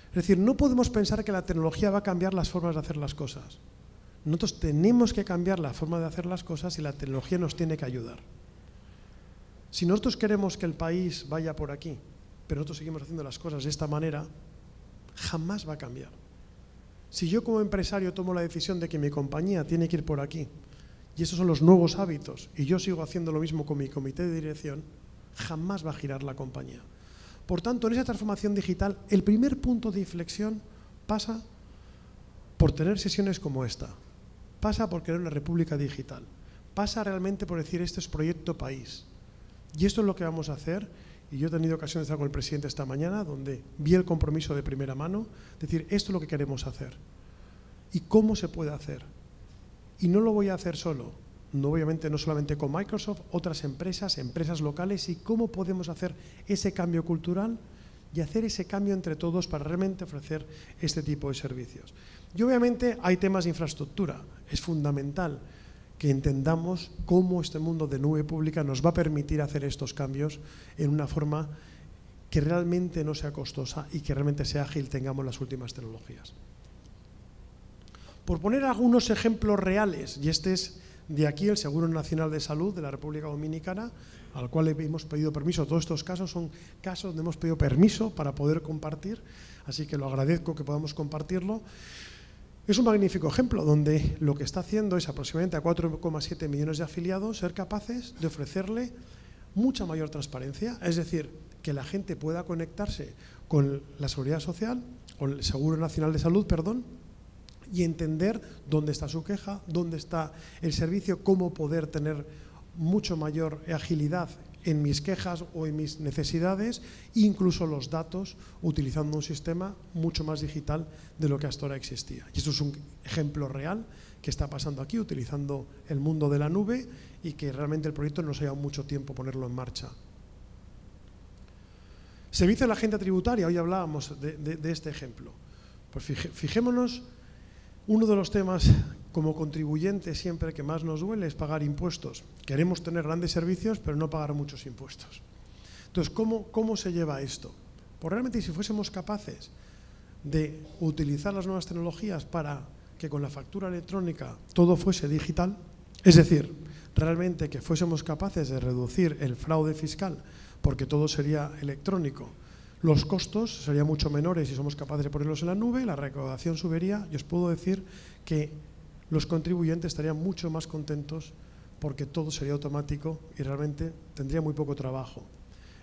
Es decir, no podemos pensar que la tecnología va a cambiar las formas de hacer las cosas. Nosotros tenemos que cambiar la forma de hacer las cosas y la tecnología nos tiene que ayudar. Si nosotros queremos que el país vaya por aquí, pero nosotros seguimos haciendo las cosas de esta manera, jamás va a cambiar. Si yo como empresario tomo la decisión de que mi compañía tiene que ir por aquí, y esos son los nuevos hábitos, y yo sigo haciendo lo mismo con mi comité de dirección, jamás va a girar la compañía. Por tanto, en esa transformación digital, el primer punto de inflexión pasa por tener sesiones como esta, pasa por crear una república digital, pasa realmente por decir este es proyecto país. Y esto es lo que vamos a hacer, y yo he tenido ocasión de estar con el presidente esta mañana, donde vi el compromiso de primera mano, decir esto es lo que queremos hacer. ¿Y cómo se puede hacer? Y no lo voy a hacer solo, no, obviamente no solamente con Microsoft, otras empresas locales, y cómo podemos hacer ese cambio cultural y hacer ese cambio entre todos para realmente ofrecer este tipo de servicios. Y obviamente hay temas de infraestructura, es fundamental que entendamos cómo este mundo de nube pública nos va a permitir hacer estos cambios en una forma que realmente no sea costosa y que realmente sea ágil, tengamos las últimas tecnologías. Por poner algunos ejemplos reales, y este es de aquí el Seguro Nacional de Salud de la República Dominicana, al cual hemos pedido permiso. Todos estos casos son casos donde hemos pedido permiso para poder compartir, así que lo agradezco que podamos compartirlo. Es un magnífico ejemplo donde lo que está haciendo es aproximadamente a 4,7 millones de afiliados ser capaces de ofrecerle mucha mayor transparencia, es decir, que la gente pueda conectarse con la Seguridad Social, con el Seguro Nacional de Salud, perdón, y entender dónde está su queja, dónde está el servicio, cómo poder tener mucho mayor agilidad en mis quejas o en mis necesidades, incluso los datos, utilizando un sistema mucho más digital de lo que hasta ahora existía. Y esto es un ejemplo real que está pasando aquí, utilizando el mundo de la nube, y que realmente el proyecto nos ha llevado mucho tiempo ponerlo en marcha. Servicio de la agenda tributaria, hoy hablábamos de este ejemplo. Pues fijémonos, uno de los temas como contribuyente siempre que más nos duele es pagar impuestos. Queremos tener grandes servicios, pero no pagar muchos impuestos. Entonces, ¿cómo se lleva esto? Pues realmente si fuésemos capaces de utilizar las nuevas tecnologías para que con la factura electrónica todo fuese digital, es decir, realmente que fuésemos capaces de reducir el fraude fiscal porque todo sería electrónico, los costos serían mucho menores si somos capaces de ponerlos en la nube, la recaudación subiría, y os puedo decir que los contribuyentes estarían mucho más contentos porque todo sería automático y realmente tendría muy poco trabajo.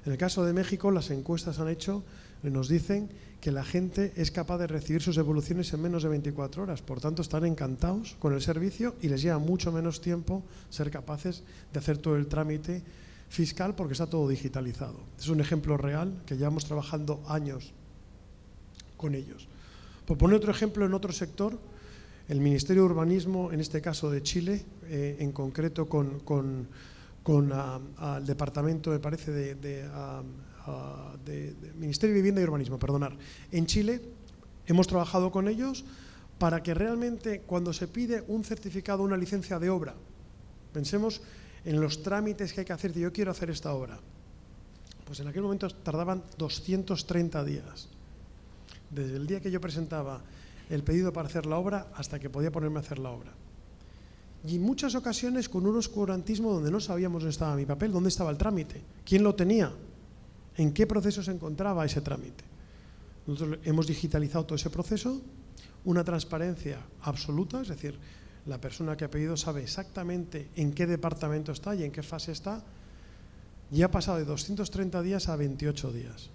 En el caso de México, las encuestas han hecho, nos dicen que la gente es capaz de recibir sus devoluciones en menos de 24 horas, por tanto están encantados con el servicio y les lleva mucho menos tiempo ser capaces de hacer todo el trámite fiscal porque está todo digitalizado. Es un ejemplo real que llevamos trabajando años con ellos. Por poner otro ejemplo en otro sector, el Ministerio de Urbanismo, en este caso de Chile, en concreto con el departamento, me parece, de Ministerio de Vivienda y Urbanismo, perdonar. En Chile hemos trabajado con ellos para que realmente cuando se pide un certificado, una licencia de obra, pensemos en los trámites que hay que hacer, yo quiero hacer esta obra. Pues en aquel momento tardaban 230 días. Desde el día que yo presentaba el pedido para hacer la obra hasta que podía ponerme a hacer la obra. Y en muchas ocasiones con un oscurantismo donde no sabíamos dónde estaba mi papel, dónde estaba el trámite, quién lo tenía, en qué proceso se encontraba ese trámite. Nosotros hemos digitalizado todo ese proceso, una transparencia absoluta, es decir, la persona que ha pedido sabe exactamente en qué departamento está y en qué fase está, y ha pasado de 230 días a 28 días.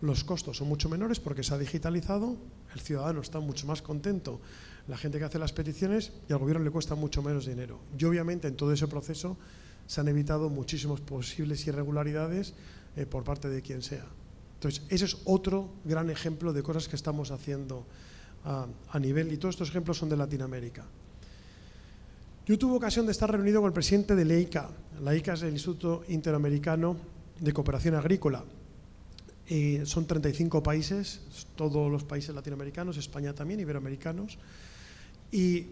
Los costos son mucho menores porque se ha digitalizado, el ciudadano está mucho más contento, la gente que hace las peticiones, y al gobierno le cuesta mucho menos dinero. Y obviamente en todo ese proceso se han evitado muchísimas posibles irregularidades por parte de quien sea. Entonces, ese es otro gran ejemplo de cosas que estamos haciendo a nivel, y todos estos ejemplos son de Latinoamérica. Yo tuve ocasión de estar reunido con el presidente de la ICA. La ICA es el Instituto Interamericano de Cooperación Agrícola. Son 35 países, todos los países latinoamericanos, España también, iberoamericanos, y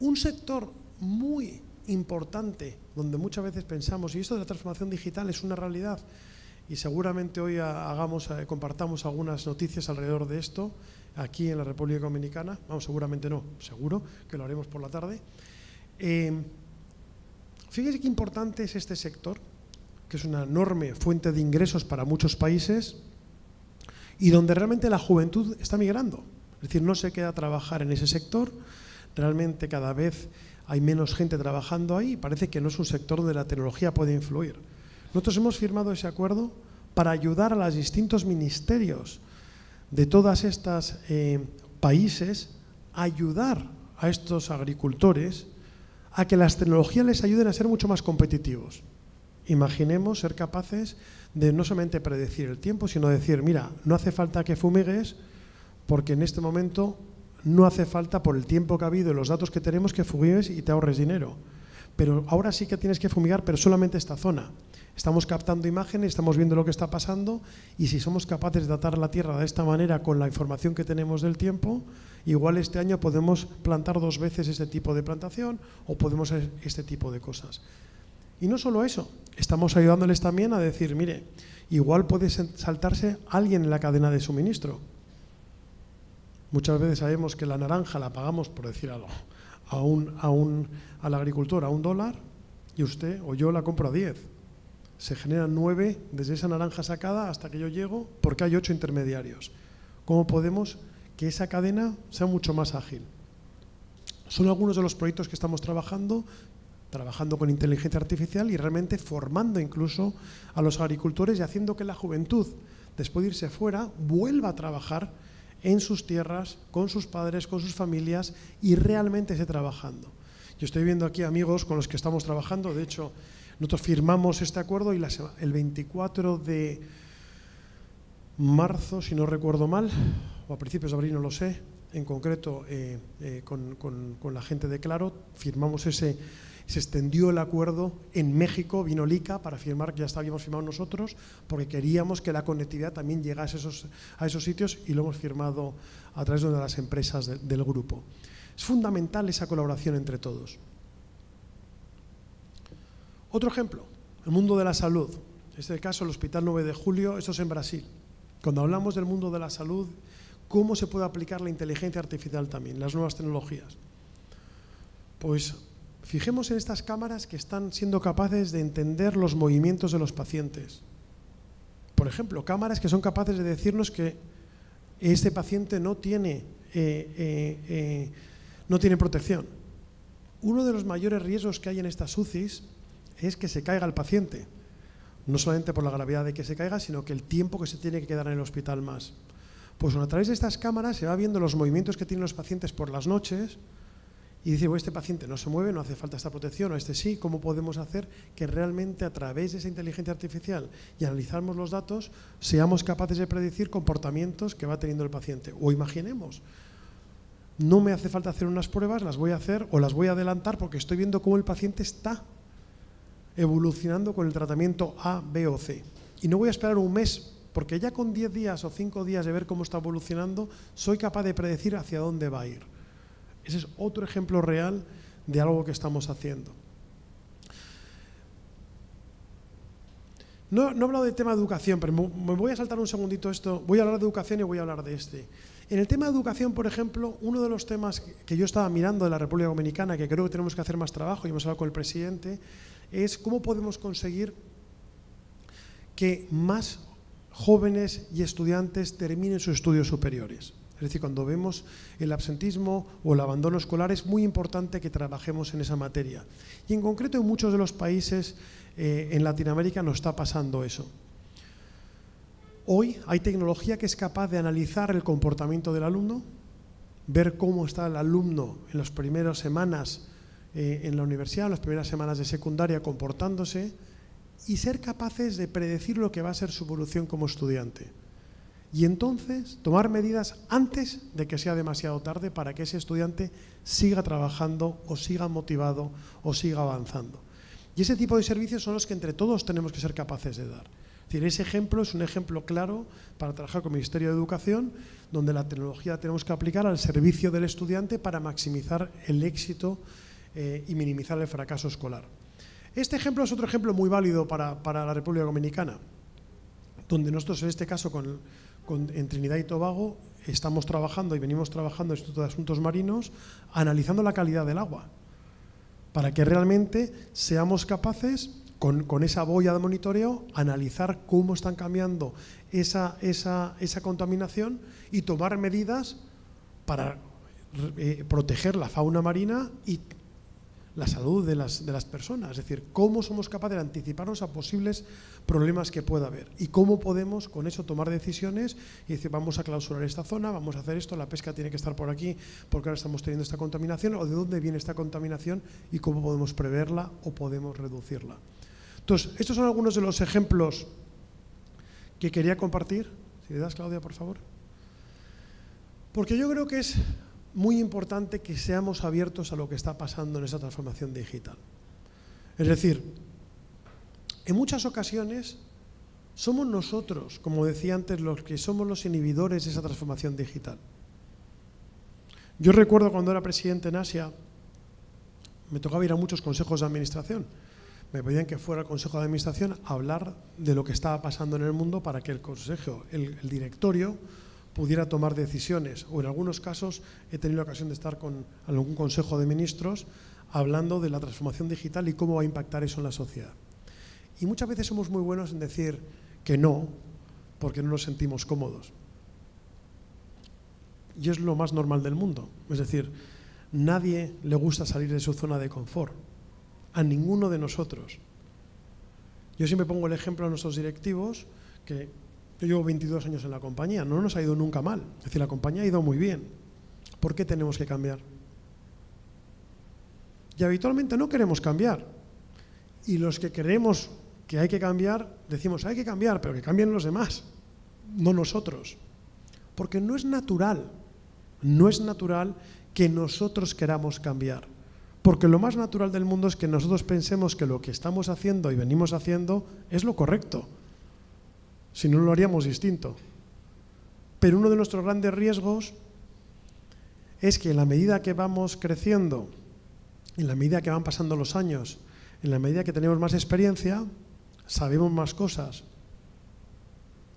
un sector muy importante, donde muchas veces pensamos, y esto de la transformación digital es una realidad, y seguramente hoy compartamos algunas noticias alrededor de esto, aquí en la República Dominicana, vamos, seguramente no, seguro que lo haremos por la tarde. Fíjese qué importante es este sector, que es una enorme fuente de ingresos para muchos países y donde realmente la juventud está migrando. Es decir, no se queda a trabajar en ese sector, realmente cada vez hay menos gente trabajando ahí y parece que no es un sector donde la tecnología puede influir. Nosotros hemos firmado ese acuerdo para ayudar a los distintos ministerios de todas estas países a ayudar a estos agricultores a que las tecnologías les ayuden a ser mucho más competitivos. Imaginemos ser capaces de no solamente predecir el tiempo, sino decir, mira, no hace falta que fumigues porque en este momento no hace falta, por el tiempo que ha habido y los datos que tenemos, que fumigues y te ahorres dinero. Pero ahora sí que tienes que fumigar, pero solamente esta zona. Estamos captando imágenes, estamos viendo lo que está pasando y si somos capaces de tratar la tierra de esta manera con la información que tenemos del tiempo, igual este año podemos plantar 2 veces este tipo de plantación o podemos hacer este tipo de cosas. Y no solo eso, estamos ayudándoles también a decir, mire, igual puede saltarse alguien en la cadena de suministro. Muchas veces sabemos que la naranja la pagamos, por decir algo, al agricultor a $1 y usted o yo la compro a 10. Se generan 9 desde esa naranja sacada hasta que yo llego porque hay 8 intermediarios. ¿Cómo podemos que esa cadena sea mucho más ágil? Son algunos de los proyectos que estamos trabajando con inteligencia artificial y realmente formando incluso a los agricultores y haciendo que la juventud, después de irse fuera, vuelva a trabajar en sus tierras, con sus padres, con sus familias y realmente esté trabajando. Yo estoy viendo aquí amigos con los que estamos trabajando, de hecho, nosotros firmamos este acuerdo y el 24 de marzo, si no recuerdo mal, o a principios de abril, no lo sé, en concreto con la gente de Claro, firmamos se extendió el acuerdo en México, vino LICA para firmar, que ya habíamos firmado nosotros, porque queríamos que la conectividad también llegase a esos sitios y lo hemos firmado a través de una de las empresas del grupo. Es fundamental esa colaboración entre todos. Otro ejemplo, el mundo de la salud. En este caso, el Hospital 9 de Julio, esto es en Brasil. Cuando hablamos del mundo de la salud, ¿cómo se puede aplicar la inteligencia artificial también, las nuevas tecnologías? Pues fijemos en estas cámaras que están siendo capaces de entender los movimientos de los pacientes. Por ejemplo, cámaras que son capaces de decirnos que este paciente no tiene protección. Uno de los mayores riesgos que hay en estas UCIs es que se caiga el paciente. No solamente por la gravedad de que se caiga, sino que el tiempo que se tiene que quedar en el hospital más. Pues a través de estas cámaras se va viendo los movimientos que tienen los pacientes por las noches y dice, este paciente no se mueve, no hace falta esta protección, o este sí, ¿cómo podemos hacer que realmente a través de esa inteligencia artificial y analizamos los datos, seamos capaces de predecir comportamientos que va teniendo el paciente? O imaginemos, no me hace falta hacer unas pruebas, las voy a hacer o las voy a adelantar porque estoy viendo cómo el paciente está evolucionando con el tratamiento A, B o C. Y no voy a esperar un mes, porque ya con 10 días o 5 días de ver cómo está evolucionando, soy capaz de predecir hacia dónde va a ir. Ese es otro ejemplo real de algo que estamos haciendo. No he hablado del tema de educación, pero me voy a saltar un segundito esto. Voy a hablar de educación y voy a hablar de este. En el tema de educación, por ejemplo, uno de los temas que yo estaba mirando de la República Dominicana, que creo que tenemos que hacer más trabajo, y hemos hablado con el presidente, es cómo podemos conseguir que más jóvenes y estudiantes terminen sus estudios superiores. Es decir, cuando vemos el absentismo o el abandono escolar, es muy importante que trabajemos en esa materia. Y en concreto en muchos de los países en Latinoamérica nos está pasando eso. Hoy hay tecnología que es capaz de analizar el comportamiento del alumno, ver cómo está el alumno en las primeras semanas en la universidad, en las primeras semanas de secundaria comportándose y ser capaces de predecir lo que va a ser su evolución como estudiante. Y entonces tomar medidas antes de que sea demasiado tarde para que ese estudiante siga trabajando o siga motivado o siga avanzando. Y ese tipo de servicios son los que entre todos tenemos que ser capaces de dar. Es decir, ese ejemplo es un ejemplo claro para trabajar con el Ministerio de Educación, donde la tecnología tenemos que aplicar al servicio del estudiante para maximizar el éxito y minimizar el fracaso escolar. Este ejemplo es otro ejemplo muy válido para la República Dominicana, donde nosotros en este caso en Trinidad y Tobago estamos trabajando y venimos trabajando en el Instituto de Asuntos Marinos analizando la calidad del agua, para que realmente seamos capaces, con esa boya de monitoreo, analizar cómo están cambiando esa contaminación y tomar medidas para proteger la fauna marina y la salud de las personas. Es decir, cómo somos capaces de anticiparnos a posibles problemas que pueda haber y cómo podemos con eso tomar decisiones y decir, vamos a clausurar esta zona, vamos a hacer esto, la pesca tiene que estar por aquí porque ahora estamos teniendo esta contaminación, o de dónde viene esta contaminación y cómo podemos preverla o podemos reducirla. Entonces, estos son algunos de los ejemplos que quería compartir. Si le das, Claudia, por favor. Porque yo creo que es muy importante que seamos abiertos a lo que está pasando en esa transformación digital. Es decir, en muchas ocasiones somos nosotros, como decía antes, los que somos los inhibidores de esa transformación digital. Yo recuerdo cuando era presidente en Asia, me tocaba ir a muchos consejos de administración. Me pedían que fuera al consejo de administración a hablar de lo que estaba pasando en el mundo para que el consejo, el directorio, pudiera tomar decisiones, o en algunos casos he tenido la ocasión de estar con algún consejo de ministros hablando de la transformación digital y cómo va a impactar eso en la sociedad. Y muchas veces somos muy buenos en decir que no, porque no nos sentimos cómodos. Y es lo más normal del mundo. Es decir, nadie le gusta salir de su zona de confort, a ninguno de nosotros. Yo siempre pongo el ejemplo a nuestros directivos que yo llevo 22 años en la compañía, no nos ha ido nunca mal, es decir, la compañía ha ido muy bien. ¿Por qué tenemos que cambiar? Y habitualmente no queremos cambiar. Y los que creemos que hay que cambiar, decimos hay que cambiar, pero que cambien los demás, no nosotros. Porque no es natural que nosotros queramos cambiar. Porque lo más natural del mundo es que nosotros pensemos que lo que estamos haciendo y venimos haciendo es lo correcto. Si no, lo haríamos distinto. Pero uno de nuestros grandes riesgos es que en la medida que vamos creciendo, en la medida que van pasando los años, en la medida que tenemos más experiencia, sabemos más cosas.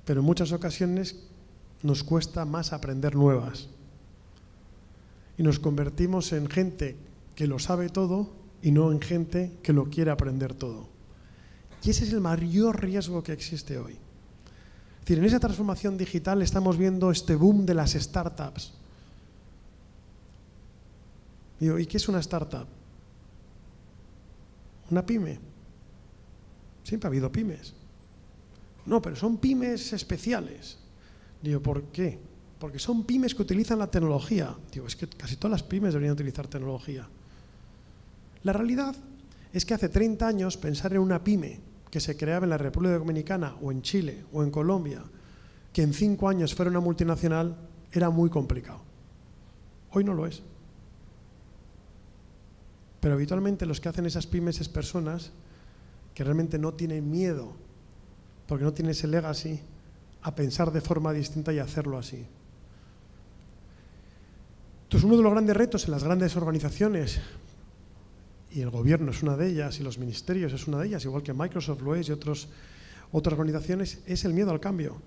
Pero en muchas ocasiones nos cuesta más aprender nuevas. Y nos convertimos en gente que lo sabe todo y no en gente que lo quiere aprender todo. Y ese es el mayor riesgo que existe hoy. Es decir, en esa transformación digital estamos viendo este boom de las startups. Digo, ¿y qué es una startup? ¿Una pyme? Siempre ha habido pymes. No, pero son pymes especiales. Digo, ¿por qué? Porque son pymes que utilizan la tecnología. Digo, es que casi todas las pymes deberían utilizar tecnología. La realidad es que hace 30 años pensar en una pyme que se creaba en la República Dominicana o en Chile o en Colombia, que en 5 años fuera una multinacional, era muy complicado. Hoy no lo es. Pero habitualmente los que hacen esas pymes es personas que realmente no tienen miedo, porque no tienen ese legacy, a pensar de forma distinta y hacerlo así. Entonces, uno de los grandes retos en las grandes organizaciones, y el gobierno es una de ellas, y los ministerios es una de ellas, igual que Microsoft lo es y otras organizaciones, es el miedo al cambio.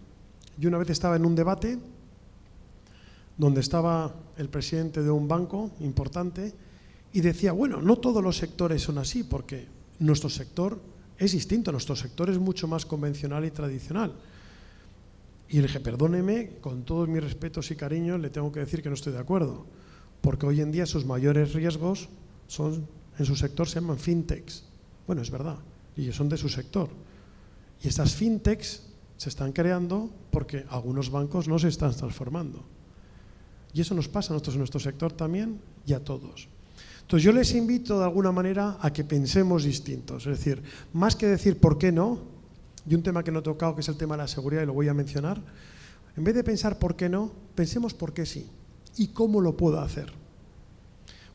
Yo una vez estaba en un debate donde estaba el presidente de un banco importante y decía, bueno, no todos los sectores son así, porque nuestro sector es distinto, nuestro sector es mucho más convencional y tradicional. Y le dije, perdóneme, con todos mis respetos y cariños, le tengo que decir que no estoy de acuerdo, porque hoy en día sus mayores riesgos son, en su sector se llaman fintechs. Bueno, es verdad, y son de su sector. Y estas fintechs se están creando porque algunos bancos no se están transformando. Y eso nos pasa a nosotros en nuestro sector también y a todos. Entonces yo les invito de alguna manera a que pensemos distintos. Es decir, más que decir por qué no, y un tema que no he tocado que es el tema de la seguridad y lo voy a mencionar, en vez de pensar por qué no, pensemos por qué sí y cómo lo puedo hacer.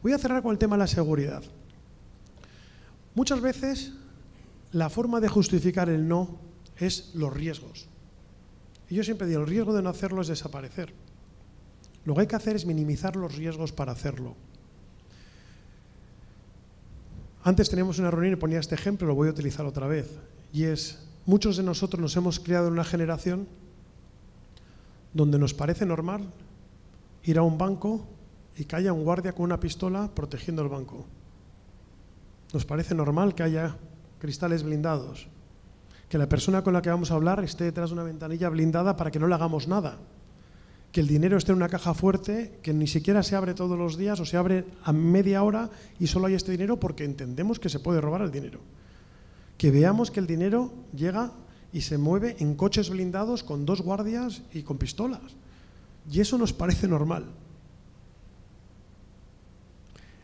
Voy a cerrar con el tema de la seguridad. Muchas veces la forma de justificar el no es los riesgos. Y yo siempre digo, el riesgo de no hacerlo es desaparecer. Lo que hay que hacer es minimizar los riesgos para hacerlo. Antes teníamos una reunión y ponía este ejemplo, lo voy a utilizar otra vez, y es, muchos de nosotros nos hemos criado en una generación donde nos parece normal ir a un banco y que haya un guardia con una pistola protegiendo el banco. Nos parece normal que haya cristales blindados, que la persona con la que vamos a hablar esté detrás de una ventanilla blindada para que no le hagamos nada, que el dinero esté en una caja fuerte que ni siquiera se abre todos los días o se abre a media hora y solo hay este dinero porque entendemos que se puede robar el dinero. Que veamos que el dinero llega y se mueve en coches blindados con 2 guardias y con pistolas. Y eso nos parece normal.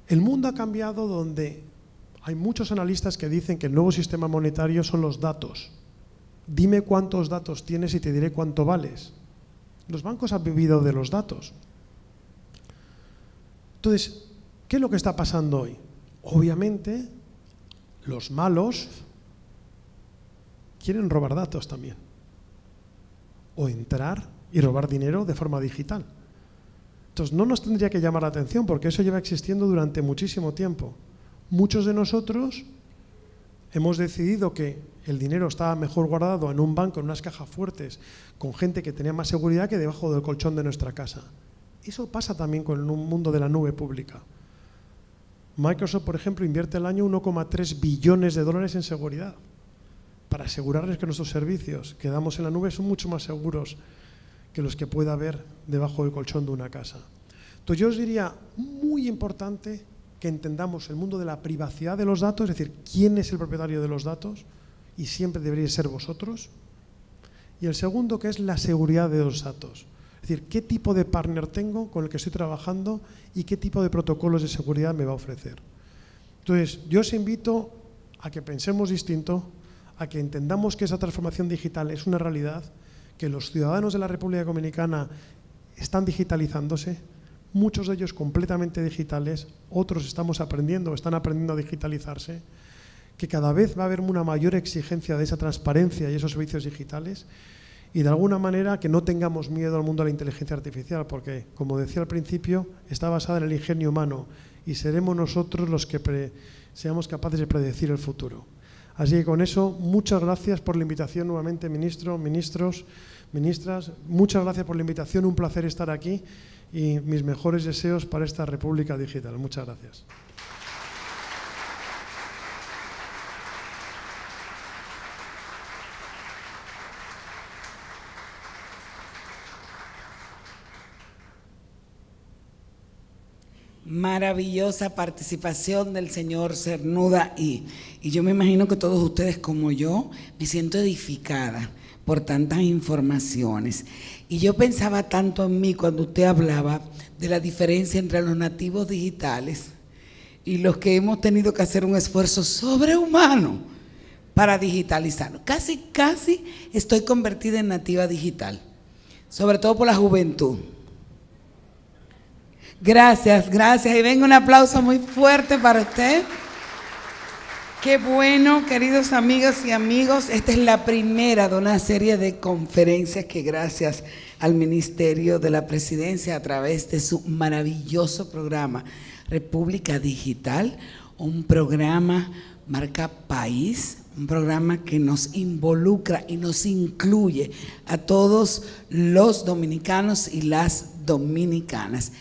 El mundo ha cambiado donde hay muchos analistas que dicen que el nuevo sistema monetario son los datos. Dime cuántos datos tienes y te diré cuánto vales. Los bancos han vivido de los datos. Entonces, ¿qué es lo que está pasando hoy? Obviamente, los malos quieren robar datos también. O entrar y robar dinero de forma digital. Entonces, no nos tendría que llamar la atención porque eso lleva existiendo durante muchísimo tiempo. Muchos de nosotros hemos decidido que el dinero estaba mejor guardado en un banco, en unas cajas fuertes, con gente que tenía más seguridad que debajo del colchón de nuestra casa. Eso pasa también con el mundo de la nube pública. Microsoft, por ejemplo, invierte al año 1,3 billones de dólares en seguridad para asegurarles que nuestros servicios que damos en la nube son mucho más seguros que los que pueda haber debajo del colchón de una casa. Entonces yo os diría, muy importante que entendamos el mundo de la privacidad de los datos, es decir, quién es el propietario de los datos, y siempre deberíais ser vosotros. Y el segundo, que es la seguridad de los datos. Es decir, qué tipo de partner tengo con el que estoy trabajando y qué tipo de protocolos de seguridad me va a ofrecer. Entonces, yo os invito a que pensemos distinto, a que entendamos que esa transformación digital es una realidad, que los ciudadanos de la República Dominicana están digitalizándose, muchos de ellos completamente digitales, otros están aprendiendo a digitalizarse, que cada vez va a haber una mayor exigencia de esa transparencia y esos servicios digitales y de alguna manera que no tengamos miedo al mundo de la inteligencia artificial porque, como decía al principio, está basada en el ingenio humano y seremos nosotros los que seamos capaces de predecir el futuro. Así que con eso, muchas gracias por la invitación nuevamente, ministro, ministros, ministras, muchas gracias por la invitación, un placer estar aquí y mis mejores deseos para esta República Digital. Muchas gracias. Maravillosa participación del señor Cernuda y yo me imagino que todos ustedes como yo me siento edificada por tantas informaciones. Y yo pensaba tanto en mí cuando usted hablaba de la diferencia entre los nativos digitales y los que hemos tenido que hacer un esfuerzo sobrehumano para digitalizarnos. Casi estoy convertida en nativa digital, sobre todo por la juventud. Gracias. Y venga un aplauso muy fuerte para usted. Qué bueno, queridos amigos y amigos. Esta es la primera de una serie de conferencias que gracias al Ministerio de la Presidencia a través de su maravilloso programa República Digital, un programa marca país, un programa que nos involucra y nos incluye a todos los dominicanos y las dominicanas.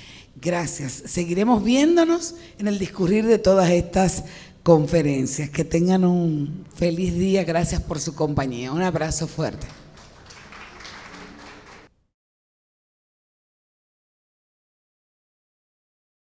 Gracias. Seguiremos viéndonos en el discurrir de todas estas conferencias. Que tengan un feliz día. Gracias por su compañía. Un abrazo fuerte.